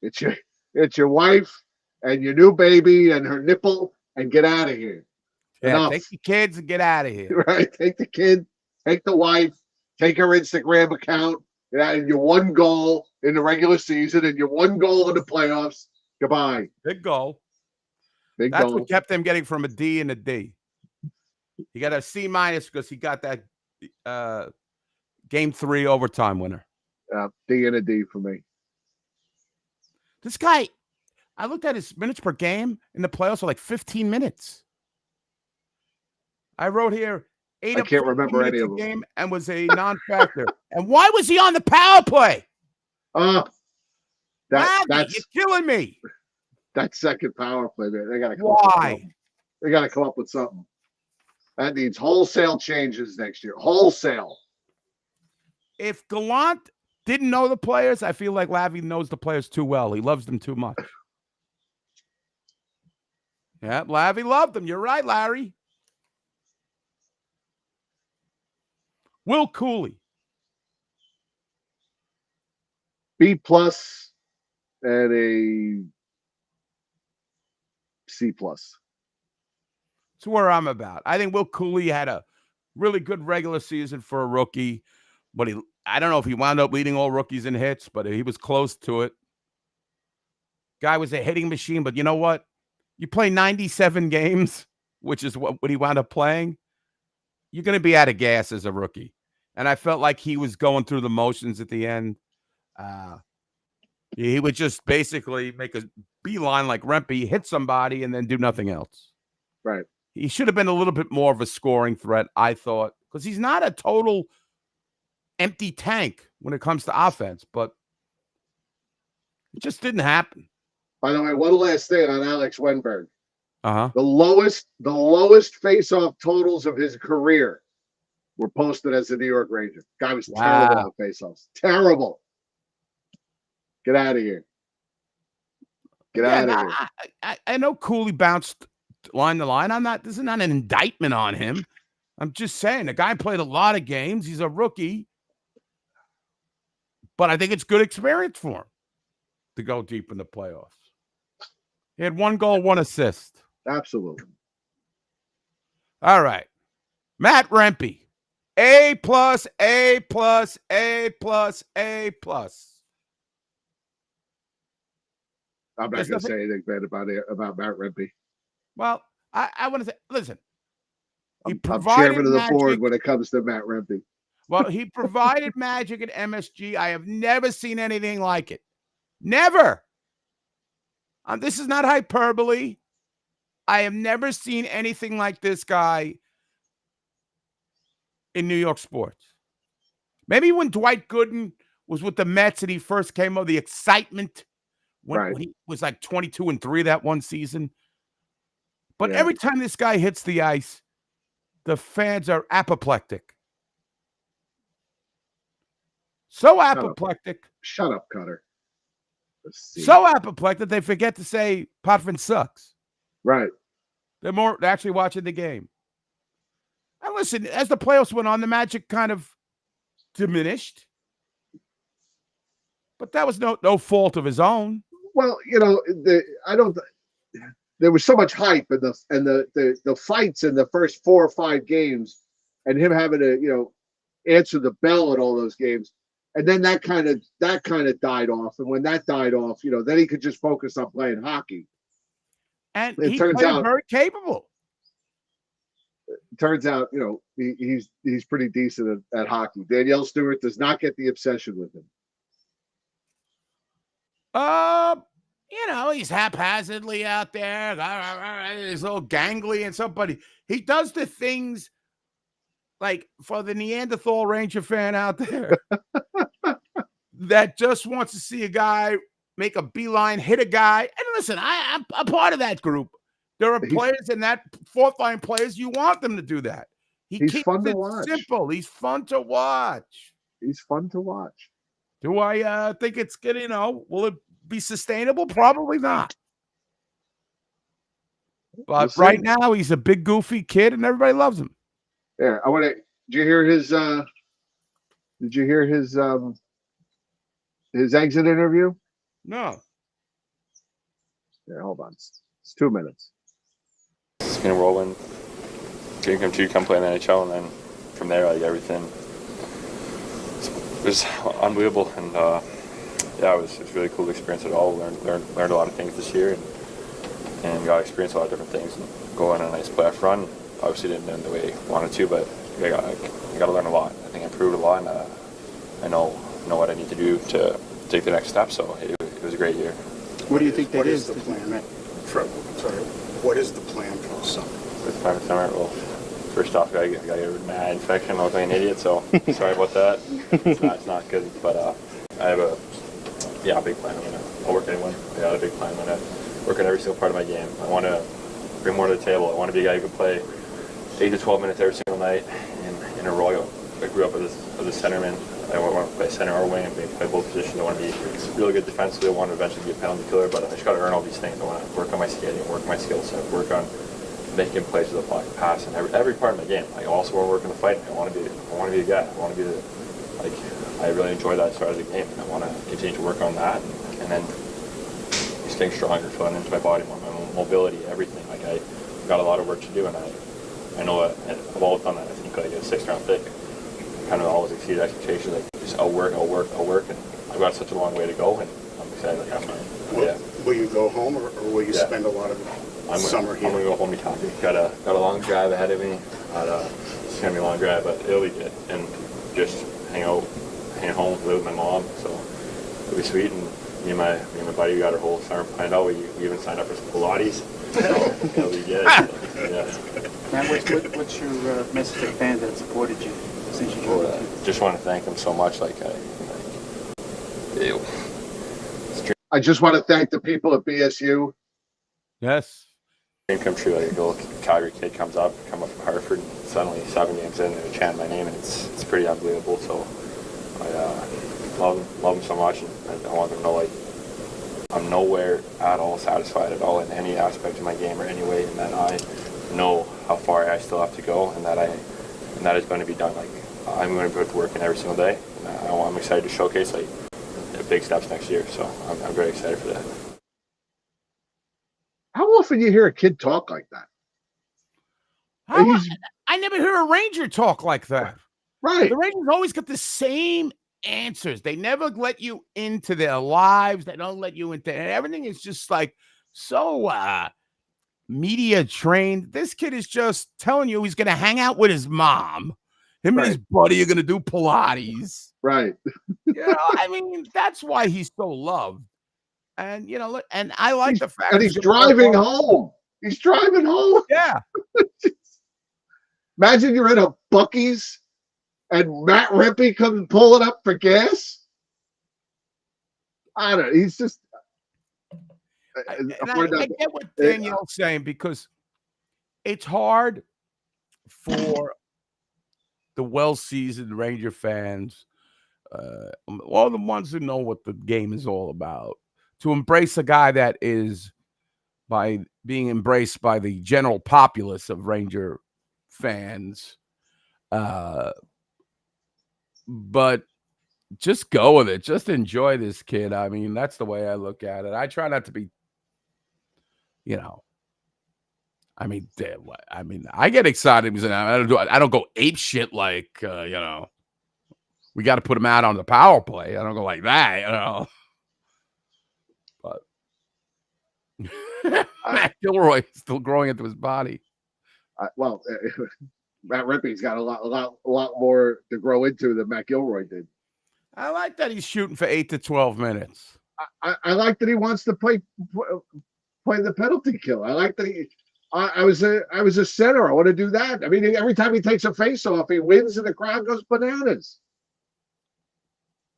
It's your wife and your new baby and her nipple, and get out of here. Yeah, Enough. take the kids and get out of here. Right? Take the kid, take the wife, take her Instagram account, and your one goal in the regular season and your one goal in the playoffs. Goodbye. Big goal. Big That's goal. what kept him getting from a D and a D. He got a C- because he got that game 3 overtime winner. D and a D for me. This guy, I looked at his minutes per game in the playoffs for like 15 minutes. I wrote here 8 I of can't 15 remember any minutes of a them. game and was a non-factor. And why was he on the power play? Maggie, That's you're killing me. that second power play, man. They got to Why? They got to come up with something. That needs wholesale changes next year. Wholesale. If Gallant didn't know the players, I feel like Lavi knows the players too well. He loves them too much. Yeah, Lavi loved them. You're right, Larry. Will Cooley. B plus and a C plus. That's where I'm about. I think Will Cooley had a really good regular season for a rookie, but I don't know if he wound up leading all rookies in hits, but he was close to it. Guy was a hitting machine, but you know what? You play 97 games, which is what he wound up playing. You're going to be out of gas as a rookie. And I felt like he was going through the motions at the end. He would just basically make a beeline like Rempe, hit somebody, and then do nothing else. Right. He should have been a little bit more of a scoring threat, I thought, because he's not a total empty tank when it comes to offense, but it just didn't happen. By the way, one last thing on Alex Wenberg. Uh-huh. The lowest face-off totals of his career were posted as a New York Ranger. Guy was terrible on face-offs. Terrible. Get out of here. Get out of here. I know Cooley bounced line to line. This is not an indictment on him. I'm just saying the guy played a lot of games. He's a rookie. But I think it's good experience for him to go deep in the playoffs. He had 1 goal, 1 assist. Absolutely. All right. Matt Rempe. A plus, A plus, A plus, A plus. I'm not going to say anything bad about Matt Rempe. Well, I want to say, listen. I'm chairman of the board when it comes to Matt Rempe. Well, he provided magic at MSG. I have never seen anything like it. Never. This is not hyperbole. I have never seen anything like this guy in New York sports. Maybe when Dwight Gooden was with the Mets and he first came over, the excitement when he was like 22-3 that one season. But every time this guy hits the ice, the fans are apoplectic. So apoplectic. Shut up, Cutter. So apoplectic they forget to say Potvin sucks. Right. They're actually watching the game. And listen, as the playoffs went on, the magic kind of diminished. But that was no fault of his own. Well, there was so much hype and the fights in the first 4 or 5 games, and him having to answer the bell at all those games, and then that kind of died off. And when that died off, then he could just focus on playing hockey. And he played very capable. It turns out, he's pretty decent at hockey. Danielle Stewart does not get the obsession with him. He's haphazardly out there. He's a little gangly and so, but he does the things like for the Neanderthal Ranger fan out there that just wants to see a guy make a beeline, hit a guy. And listen, I'm a part of that group. There are players in that fourth line players. You want them to do that. He's fun to watch. Simple. He's fun to watch. He's fun to watch. Do I think it's good? Will it be sustainable? Probably not. But We'll right see. now, he's a big, goofy kid, and everybody loves him. Yeah, I want to. Did you hear his? Did you hear his exit interview? No. Yeah, hold on. It's 2 minutes. It's been a whirlwind. Dream come true, come play in the NHL, and then from there, like everything was unbelievable. And yeah, it was really cool to experience it all. Learned a lot of things this year, and got to experience a lot of different things. And go on a nice playoff run. Obviously didn't end the way I wanted to, but I got to learn a lot. I think I improved a lot, and I know what I need to do to take the next step. So it was a great year. What do you think that is the plan? What is the plan for the summer? The plan for the summer, well, first off, I got to get rid of my eye infection. I look like an idiot, so sorry about that. It's not good, but I have a big plan. I'll work anyone. I got a big plan. I'm going to work on every single part of my game. I want to bring more to the table. I want to be a guy who can play 8 to 12 minutes every single night in a Royal. I grew up as a centerman. I want to play center or wing and play both positions. I want to be really good defensively. I want to eventually be a penalty killer, but I just got to earn all these things. I want to work on my skating, work on my skill set, work on making plays with the puck, passing, every part of my game. I also want to work in the fight. I want to be a guy. I want to be I really enjoy that side of the game, and I want to continue to work on that, and then staying stronger, filling into my body more, my mobility, everything. I've got a lot of work to do, and I know I've always done that. I think a 6th-round pick kind of always exceeded expectations. Just I'll work, and I've got such a long way to go, and I'm excited. Will you go home, or will you spend a lot of summer here? I'm going to go home to Calgary. Got a long drive ahead of me. It's going to be a long drive, but it'll be good. And just hang home, live with my mom. So it'll be sweet. And me and my buddy, we got our whole summer planned out. We even signed up for some Pilates. So it'll be good. Yeah. Man, what's your message to fans that supported you since you joined the team? Just want to thank them so much. I just want to thank the people at BSU. Yes. Dream come true. Like a little Calgary kid come up from Hartford, and suddenly 7 games in, they're chanting my name, and it's pretty unbelievable. So I love them so much, and I want them to know I'm nowhere at all satisfied at all in any aspect of my game or any way, and that I know how far I still have to go, and that is going to be done. I'm going to put work in every single day, and I'm excited to showcase big steps next year. So I'm very excited for that. How often you hear a kid talk like that? I never hear a Ranger talk like that. Right. The Rangers always got the same answers. They never let you into their lives. They don't let you into, and everything is just so media trained. This kid is just telling you he's going to hang out with his mom. Him and his buddy are going to do Pilates. Right. That's why he's so loved. And, and I like the fact that he's driving home. He's driving home. Yeah. Imagine you're in a Buc-ee's and Matt Rippey comes pulling up for gas. I don't know. He's just. I get what Danielle's saying, because it's hard for the well-seasoned Ranger fans, all the ones who know what the game is all about, to embrace a guy that is by being embraced by the general populace of Ranger fans. But just go with it. Just enjoy this kid. That's the way I look at it. I try not to be, I get excited because I don't go ape shit like, we got to put him out on the power play. I don't go like that, But Matt Gilroy is still growing into his body. Matt Rippey's got a lot more to grow into than Matt Gilroy did. I like that he's shooting for 8 to 12 minutes. I like that he wants to play the penalty kill. I like that I was a center. I want to do that. Every time he takes a face-off, he wins and the crowd goes bananas.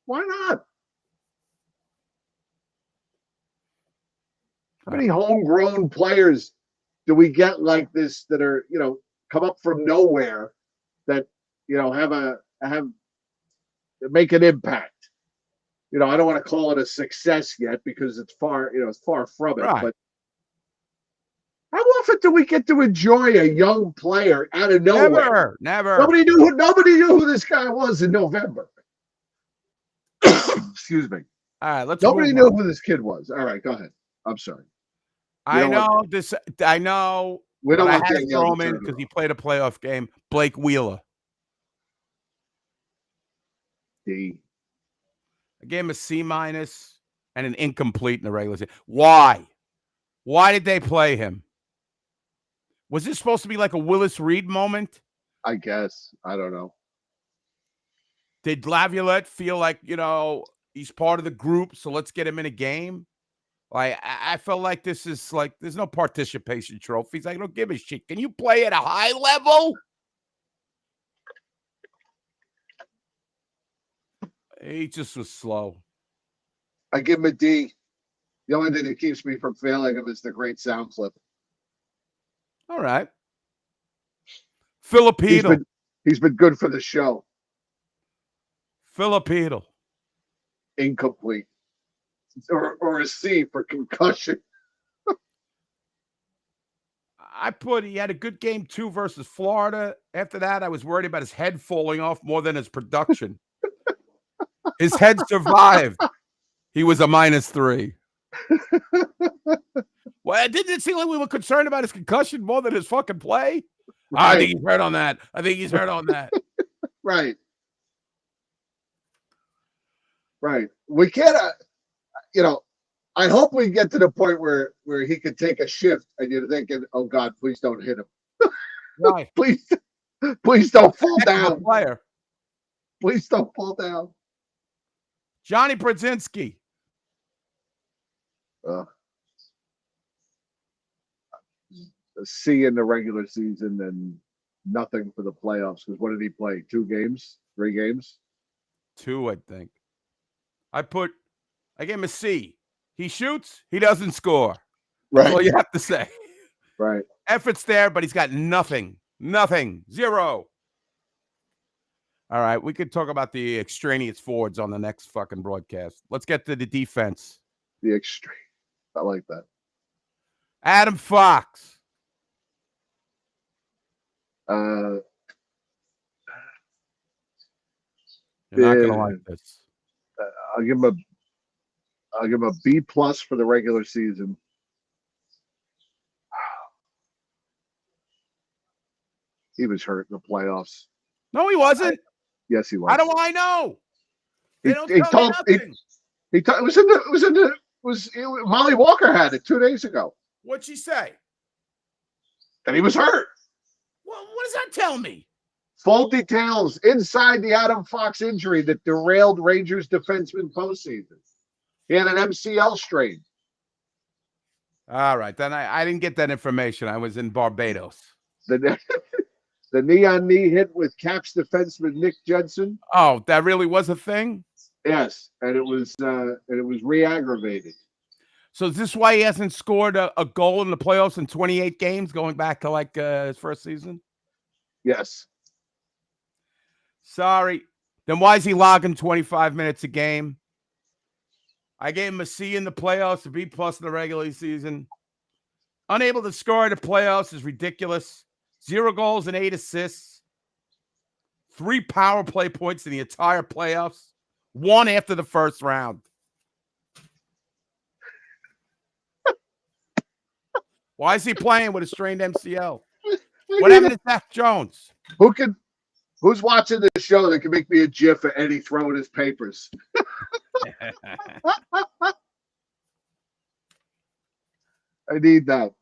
Why not? How many homegrown players do we get like this that are, come up from nowhere that, have make an impact? I don't want to call it a success yet because it's far, it's far from it. Right. But how often do we get to enjoy a young player out of nowhere? Never. Nobody knew who this guy was in November. Excuse me. All right, let's Nobody move knew on. who this kid was. All right, go ahead. I'm sorry. I know know this. I know. We don't but I want had to Danielle throw to him in turn it because he off. played a playoff game. Blake Wheeler. D. I gave him a C- and an incomplete in the regular season. Why? Why did they play him? Was this supposed to be like a Willis Reed moment? I guess. I don't know. Did Laviolette feel like, he's part of the group, so let's get him in a game? Like, I felt like this is like, there's no participation trophies. I don't give a shit. Can you play at a high level? He just was slow. I give him a D. The only thing that keeps me from failing him is the great sound clip. All right. Filipino. He's been good for the show. Filipino. Incomplete. Or a C for concussion. He had a good game 2 versus Florida. After that, I was worried about his head falling off more than his production. His head survived. He was a -3. Well, didn't it seem like we were concerned about his concussion more than his fucking play? Right. I think he's hurt on that. Right. Right. We can't, I hope we get to the point where he could take a shift and you're thinking, oh God, please don't hit him. Right. Please don't fall Heck of a down. player. Please don't fall down. Johnny Brodzinski. A C in the regular season and nothing for the playoffs. Because what did he play? 2 games? 3 games? 2, I think. I gave him a C. He shoots, he doesn't score. That's all you have to say. Right. Effort's there, but he's got nothing. Nothing. 0. All right, we could talk about the extraneous forwards on the next fucking broadcast. Let's get to the defense. The extreme. I like that. Adam Fox. Uh, You're not gonna like this. I'll give him a B+ for the regular season. He was hurt in the playoffs. No, he wasn't. Yes, he was. How do I know? They don't tell me nothing. Molly Walker had it 2 days ago. What'd she say? And he was hurt. Well, what does that tell me? Full details inside the Adam Fox injury that derailed Rangers defenseman postseason. He had an MCL strain. All right, then I didn't get that information. I was in Barbados. The knee-on-knee hit with Caps defenseman Nick Jensen. Oh, that really was a thing? Yes, and it was re-aggravated. So is this why he hasn't scored a goal in the playoffs in 28 games, going back to like his first season? Yes. Sorry. Then why is he logging 25 minutes a game? I gave him a C in the playoffs, a B+ in the regular season. Unable to score in the playoffs is ridiculous. 0 goals and 8 assists. 3 power play points in the entire playoffs. 1 after the first round. Why is he playing with a strained MCL? What happened to Zach Jones? Who's watching this show that can make me a GIF of Eddie throwing his papers? I need that.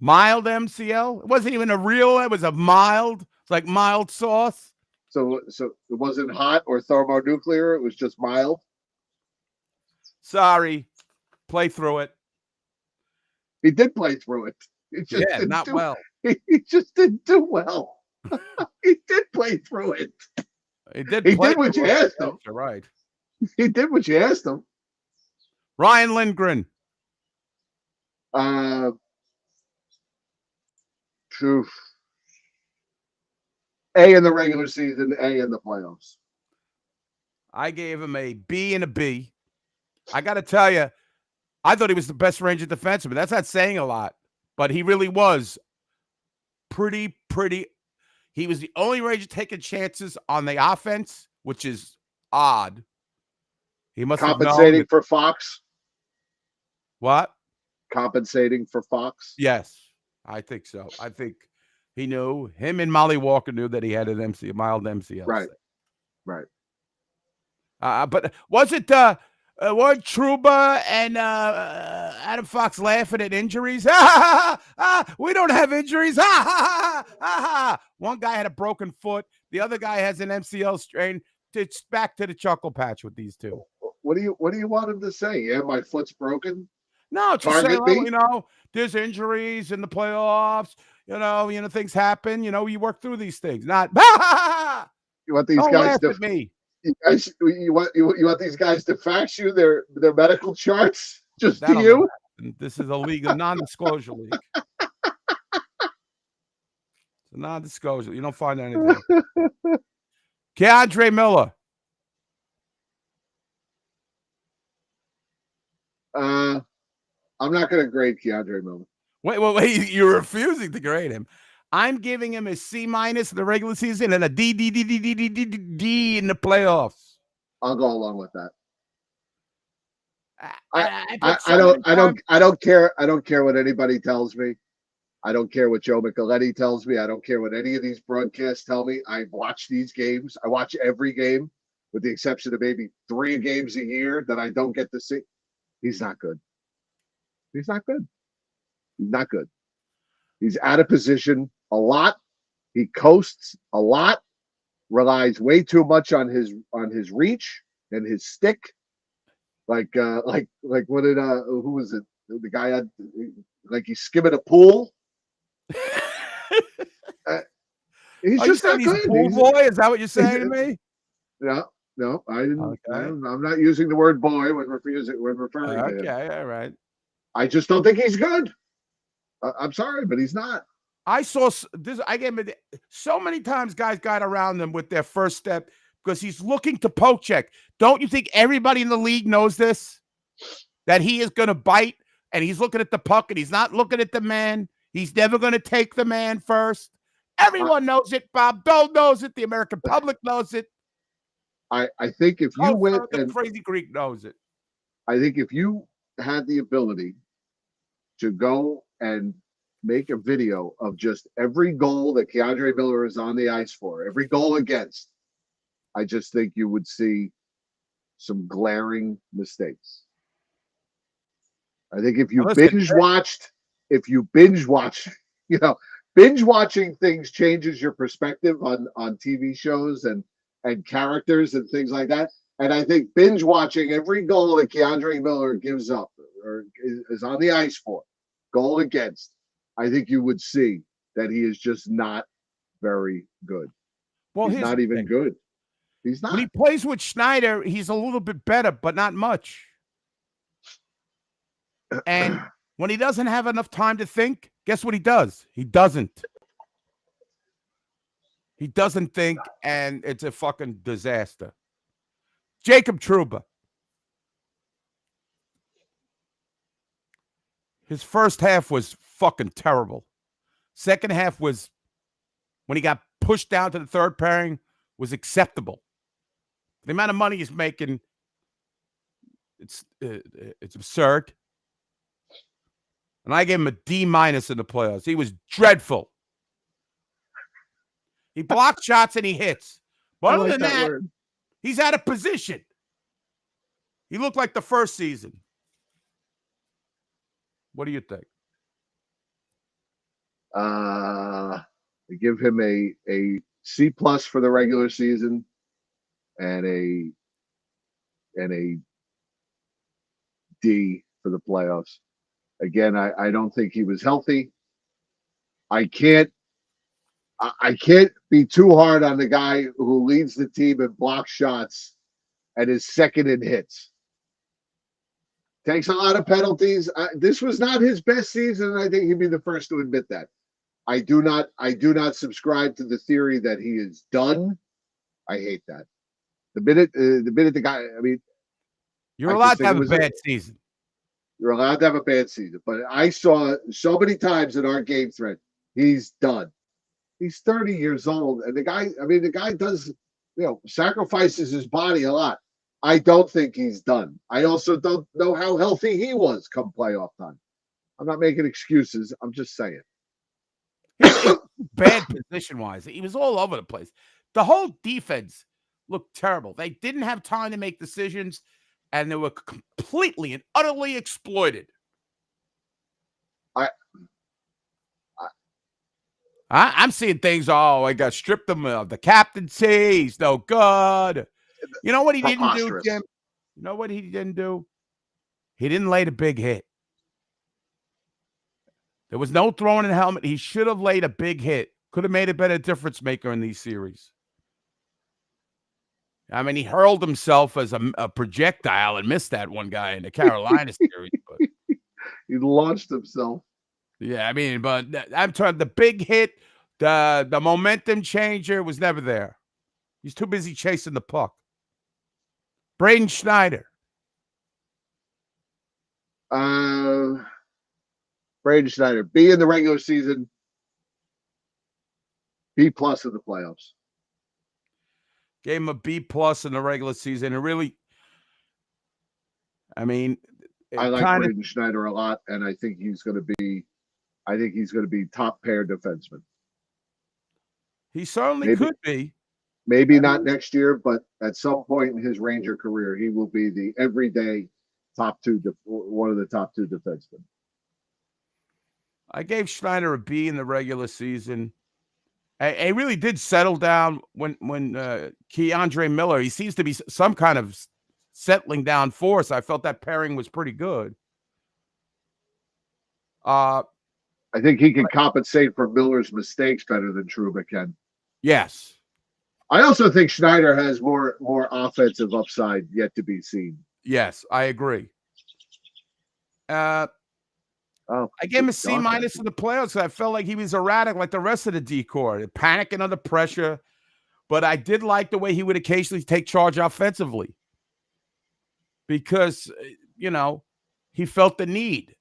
Mild MCL? It wasn't even a real, it was a mild. It's like mild sauce. So it wasn't hot or thermonuclear. It was just mild. Sorry. Play through it. He did play through it. Well. He just didn't do well. He did play through it. He did what you asked him. You're right. He did what you asked him. Ryan Lindgren. A in the regular season, A in the playoffs. I gave him a B and a B. I got to tell you, I thought he was the best Ranger defenseman. That's not saying a lot, but he really was pretty. He was the only Ranger taking chances on the offense, which is odd. He must have known Compensating that, for Fox. what? Compensating for Fox. Yes, I think so. I think he knew. Him and Molly Walker knew that he had a mild MCL. Right. Right. But was it weren't Trouba and Adam Fox laughing at injuries? We don't have injuries. One guy had a broken foot. The other guy has an MCL strain. It's back to the chuckle patch with these two. What do you want him to say? Yeah, my foot's broken. No, just say, Target me? you know, there's injuries in the playoffs. You know, things happen. You know, you work through these things. Not You want these don't guys laugh to at me. you want these guys to fax you their medical charts just to That'll you? never happen. This is a league, a non-disclosure league. It's a non-disclosure. You don't find anything. Keandre Miller. I'm not going to grade Keandre Miller. Wait. You're refusing to grade him. I'm giving him a C- in the regular season and a D in the playoffs. I'll go along with that. I don't care. I don't care what anybody tells me. I don't care what Joe Micheletti tells me. I don't care what any of these broadcasts tell me. I watch these games. I watch every game, with the exception of maybe 3 games a year that I don't get to see. He's not good. He's not good. He's not good. He's out of position a lot. He coasts a lot. Relies way too much on his reach and his stick. Like what did who was it? The guy had like he's skimming a pool. He's just not good. Pool boy? Is that what you're saying to me? No, I didn't. Okay. I'm not using the word boy when referring to him. Okay, all right. I just don't think he's good. I'm sorry, but he's not. I saw this. I gave him so many times. Guys got around him with their first step because he's looking to poke check. Don't you think everybody in the league knows this? That he is going to bite, and he's looking at the puck, and he's not looking at the man. He's never going to take the man first. Everyone knows it. Bob Dole knows it. The American public knows it. I think if you went the and crazy Greek knows it. I think if you had the ability to go and make a video of just every goal that Keandre Miller is on the ice for, every goal against, I just think you would see some glaring mistakes. I think if you binge watched, binge watching things changes your perspective on TV shows and characters and things like that. And I think binge watching every goal that Keandre Miller gives up or is on the ice for, goal against, I think you would see that he is just not very good. Well, he's not even good. He's not. When he plays with Schneider, he's a little bit better, but not much. And when he doesn't have enough time to think, guess what he does? He doesn't. He doesn't think, and it's a fucking disaster. Jacob Trouba. His first half was fucking terrible. Second half was, when he got pushed down to the third pairing, was acceptable. The amount of money he's making, it's absurd. And I gave him a D- in the playoffs. He was dreadful. He blocks shots and he hits. But other than that, he's out of position. He looked like the first season. What do you think? I give him a C+ for the regular season and a D for the playoffs. Again, I don't think he was healthy. I can't be too hard on the guy who leads the team in block shots and is second in hits. Takes a lot of penalties. This was not his best season, and I think he'd be the first to admit that. I do not subscribe to the theory that he is done. I hate that. The minute the guy, I mean, You're I just allowed to think have it a was bad season. You're allowed to have a bad season, but I saw so many times in our game thread, he's done. He's 30 years old, and the guy does, sacrifices his body a lot. I don't think he's done. I also don't know how healthy he was come playoff time. I'm not making excuses. I'm just saying. He was bad position-wise. He was all over the place. The whole defense looked terrible. They didn't have time to make decisions, and they were completely and utterly exploited. I I'm seeing things. Oh, I got stripped him of the captaincy. He's no good. You know what he didn't do, Preposterous. Jim? You know what he didn't do? He didn't lay the big hit. There was no throwing in the helmet. He should have laid a big hit. Could have made a better difference maker in these series. I mean, he hurled himself as a projectile and missed that one guy in the Carolina series. But He launched himself. yeah, I mean, but I'm talking the big hit, the momentum changer was never there. He's too busy chasing the puck. Braden Schneider. Braden Schneider, B in the regular season, B plus in the playoffs. Gave him a B plus in the regular season. And really, I mean, I like kind of, Braden Schneider a lot, and I think he's going to be top pair defenseman. he certainly Maybe. could be. Maybe not next year, but at some point in his Ranger career, he will be the everyday one of the top two defensemen. I gave Schneider a B in the regular season. I really did settle down when Keandre Miller, he seems to be some kind of settling down force. I felt that pairing was pretty good. I think he can compensate for Miller's mistakes better than Trouba can. Yes. I also think Schneider has more offensive upside yet to be seen. Yes, I agree. I gave him a C minus in the playoffs. I felt like he was erratic like the rest of the decor, panicking under pressure. But I did like the way he would occasionally take charge offensively because, he felt the need.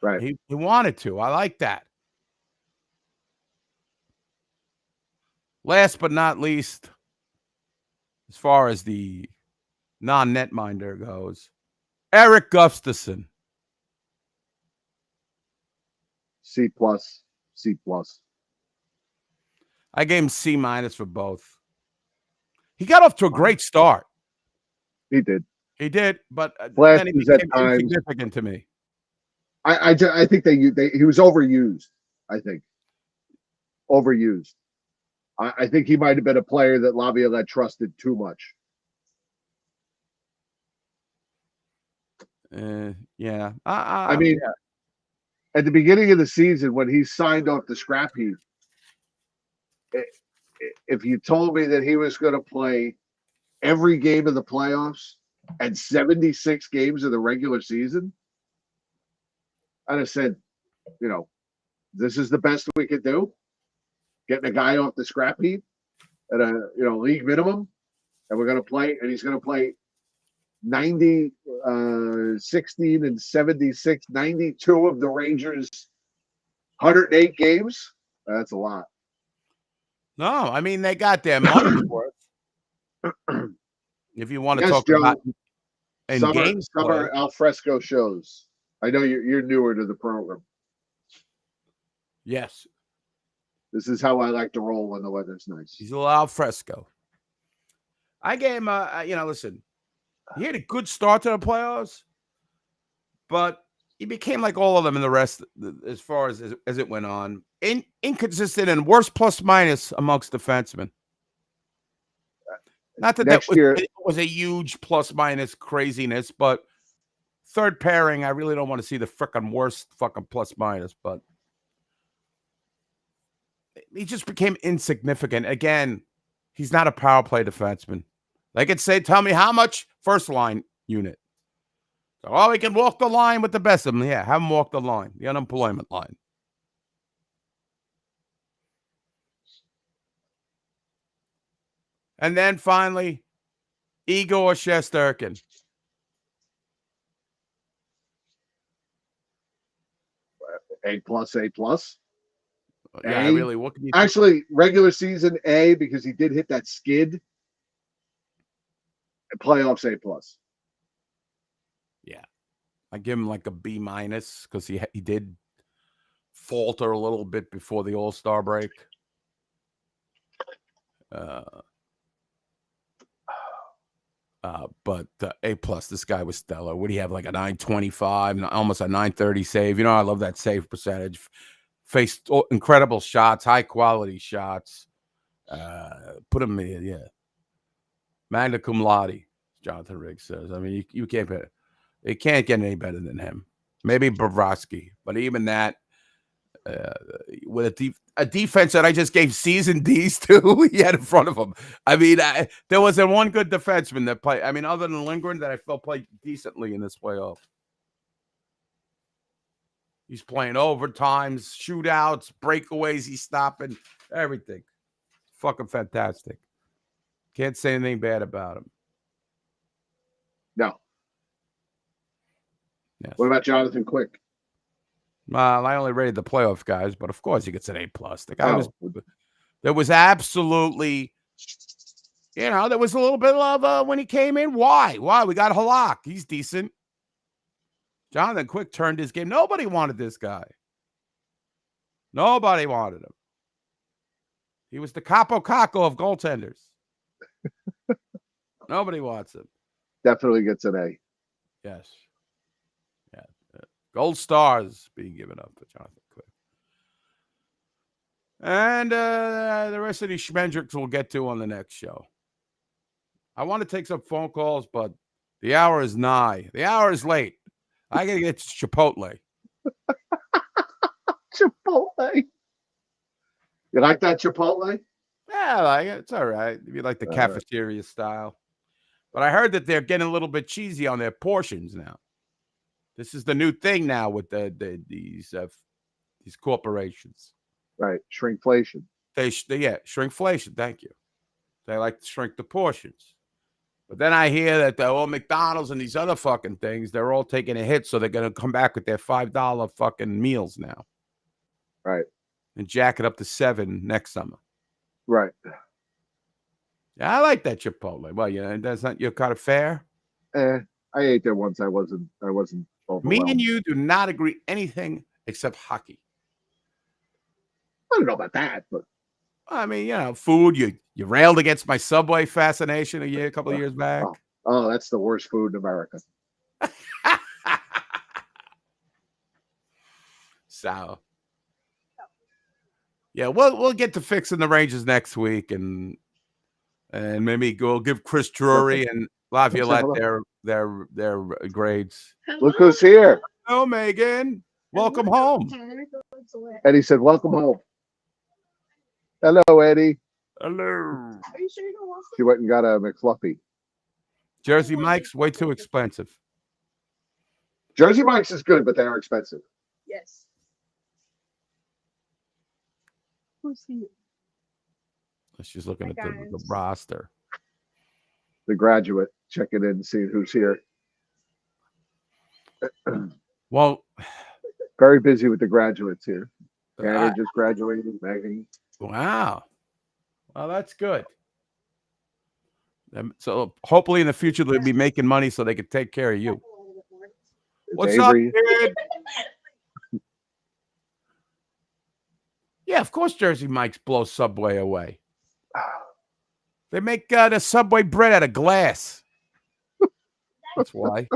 Right. He wanted to. I like that. Last but not least, as far as the non-netminder goes, Eric Gustafson. C plus, C plus. I gave him C minus for both. He got off to a great start. He did. He did, but then he Flashes at became times. insignificant to me. I think he was overused. I think overused. I think he might have been a player that Laviolette trusted too much. Yeah. I mean, at the beginning of the season when he signed off the scrap heap, if you told me that he was going to play every game of the playoffs and 76 games of the regular season, I'd have said, this is the best we could do. Getting a guy off the scrap heap at a league minimum, and we're going to play, and he's going to play 90, 16 and 76, 92 of the Rangers' 108 games. That's a lot. No, I mean, they got their money's worth. If you want to talk Joe, about summer alfresco shows. I know you're newer to the program. Yes. This is how I like to roll when the weather's nice. He's a little al fresco. I gave him listen, he had a good start to the playoffs, but he became like all of them in the rest as far as it went on. Inconsistent and worse plus minus amongst defensemen. Not that it was a huge plus minus craziness, but third pairing, I really don't want to see the frickin' worst fucking plus minus, but he just became insignificant. Again, he's not a power play defenseman. They could say, tell me how much first line unit. So, he can walk the line with the best of them. Yeah, have him walk the line, the unemployment line. And then finally, Igor Shesterkin. A plus, A plus. Yeah, I A? really. What can you? Actually, regular season A because he did hit that skid. And playoffs A plus. I give him like a B minus because he did falter a little bit before the All-Star break. But A plus, this guy was stellar. What do you have, like a 925, almost a 930 save? You know, I love that save percentage. Faced incredible shots, high quality shots. Put him in, yeah. Magna cum laude, Jonathan Riggs says. I mean, you can't bet. It can't get any better than him. Maybe Bobrovsky, but even that, with a defense that I just gave C's and D's to, he had in front of him. I mean, there wasn't one good defenseman that played. I mean, other than Lindgren, that I felt played decently in this playoff. He's playing overtimes, shootouts, breakaways. He's stopping everything. Fucking fantastic. Can't say anything bad about him. No. Yes. What about Jonathan Quick? I only rated the playoff guys, but of course he gets an A plus. The guy Oh. was. There was absolutely, there was a little bit of when he came in. Why? We got Halak. He's decent. Jonathan Quick turned his game. Nobody wanted this guy. Nobody wanted him. He was the Capo Caco of goaltenders. Nobody wants him. Definitely gets an A. Yes. Yeah. Gold stars being given up for Jonathan Quick. And the rest of these Schmendricks we'll get to on the next show. I want to take some phone calls, but the hour is nigh. The hour is late. I got to get to Chipotle. Chipotle. You like that Chipotle? Yeah, I like it. It's all right. If you like the cafeteria style. But I heard that they're getting a little bit cheesy on their portions now. This is the new thing now with these corporations. Right. Shrinkflation. Shrinkflation. Thank you. They like to shrink the portions. But then I hear that all McDonald's and these other fucking things, they're all taking a hit, so they're going to come back with their $5 fucking meals now. Right. And jack it up to $7 next summer. Right. Yeah, I like that Chipotle. Well, that's not your kind of fare. I ate there once. I wasn't overwhelmed. Me and you do not agree anything except hockey. I don't know about that, but I mean, food. You railed against my Subway fascination a couple of years back. Oh, that's the worst food in America. So, yeah, we'll get to fixing the Rangers next week, and maybe we'll give Chris Drury and Laviolette their grades. Look who's here. Hello, Megan. Welcome home. Eddie said, "Welcome home." Hello, Eddie. Hello. Are you sure you don't want She went and got a McFluffy. Jersey Mike's way too expensive. Jersey Mike's is good, but they are expensive. Yes. Who's he? She's looking at the roster. The Graduate, checking in and seeing who's here. Well, very busy with the graduates here. Tanner just graduated. Megan. Wow. Well, that's good. So hopefully in the future they'll be making money so they can take care of you. What's Avery. up, kid? Yeah, of course Jersey Mike's blows Subway away. They make the Subway bread out of glass. That's why.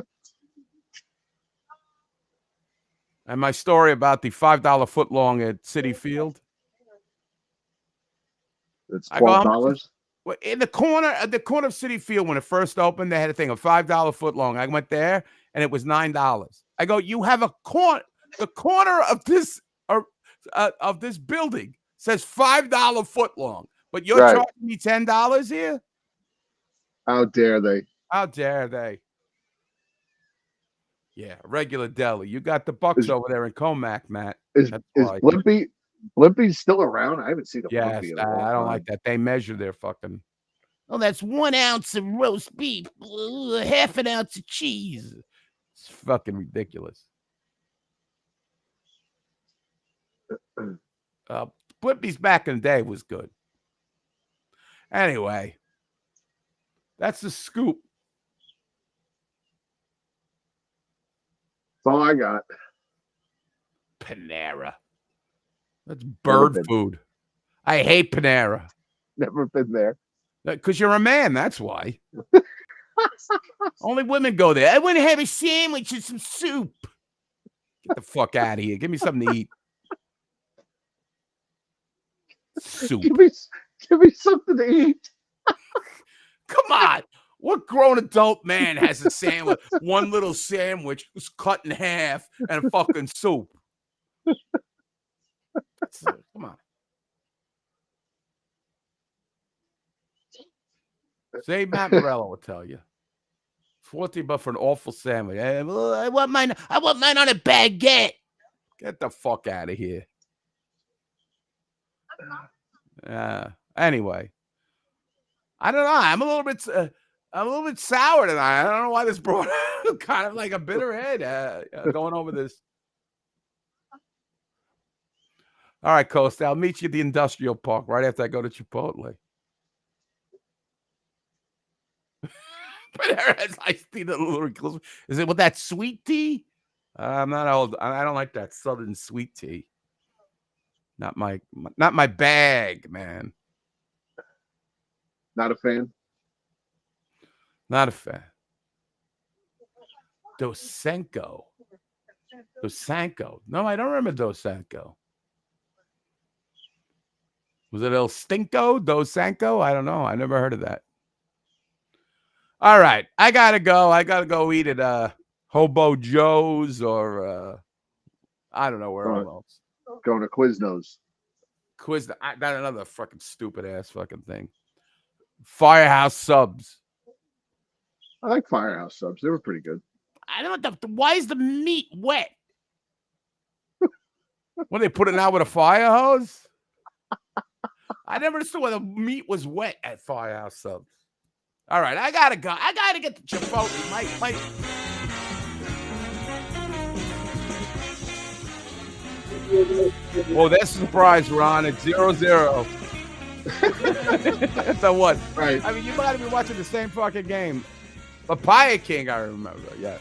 And my story about the $5 footlong at Citi Field. It's $12. In the corner of Citi Field when it first opened, they had a thing of $5 footlong. I went there and it was $9. I go, you have the corner of this building says $5 footlong, but you're charging me $10 here? How dare they? How dare they? Yeah, regular deli. You got the Bucks over there in Comac, Matt. Is Blimpie's still around? I haven't seen a Blimpie in a long I don't time. like that. They measure their fucking. Oh, that's 1 ounce of roast beef, half an ounce of cheese. It's fucking ridiculous. Blippi's back in the day was good. Anyway, that's the scoop. That's all I got. Panera. That's Never bird been. food. I hate Panera. Never been there. Because you're a man, that's why. Only women go there. I want to have a sandwich and some soup. Get the fuck out of here. Give me something to eat. Soup. Give me something to eat. Come on. What grown adult man has a sandwich, one little sandwich was cut in half and a fucking soup? Come on. Say Matt Morello will tell you. $40 for an awful sandwich. I want mine on a baguette. Get the fuck out of here. Anyway. I don't know. I'm a little bit sour tonight. I don't know why this brought kind of like a bitter head going over this. All right, Costa. I'll meet you at the industrial park right after I go to Chipotle. Is it with that sweet tea? I'm not old. I don't like that Southern sweet tea. Not my bag, man. Not a fan. Not a fan. Dosenko. No, I don't remember Dosenko. Was it El Stinko? Dosenko? I don't know. I never heard of that. All right. I gotta go. I gotta go eat at Hobo Joe's or I don't know where else. Going to Quiznos. I got another fucking stupid ass fucking thing. Firehouse Subs. I like Firehouse Subs. They were pretty good. I don't know. Why is the meat wet? When they put it out with a fire hose? I never understood why the meat was wet at Firehouse Subs. All right, I gotta go. I gotta get the Chipotle. Mike. Well, that's a surprise, Ron. It's 0-0. So what? Right. I mean, you might have been watching the same fucking game. Papaya King, I remember. Yes.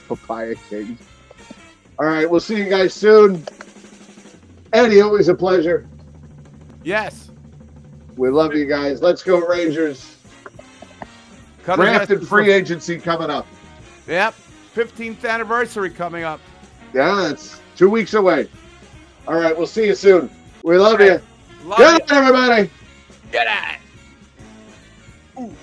Papaya King. All right, we'll see you guys soon. Eddie, always a pleasure. Yes. We love you guys. Let's go Rangers. Draft and free agency coming up. Yep. 15th anniversary coming up. Yeah, it's 2 weeks away. All right, we'll see you soon. We love you. Love Good night, everybody. Good night. Ooh.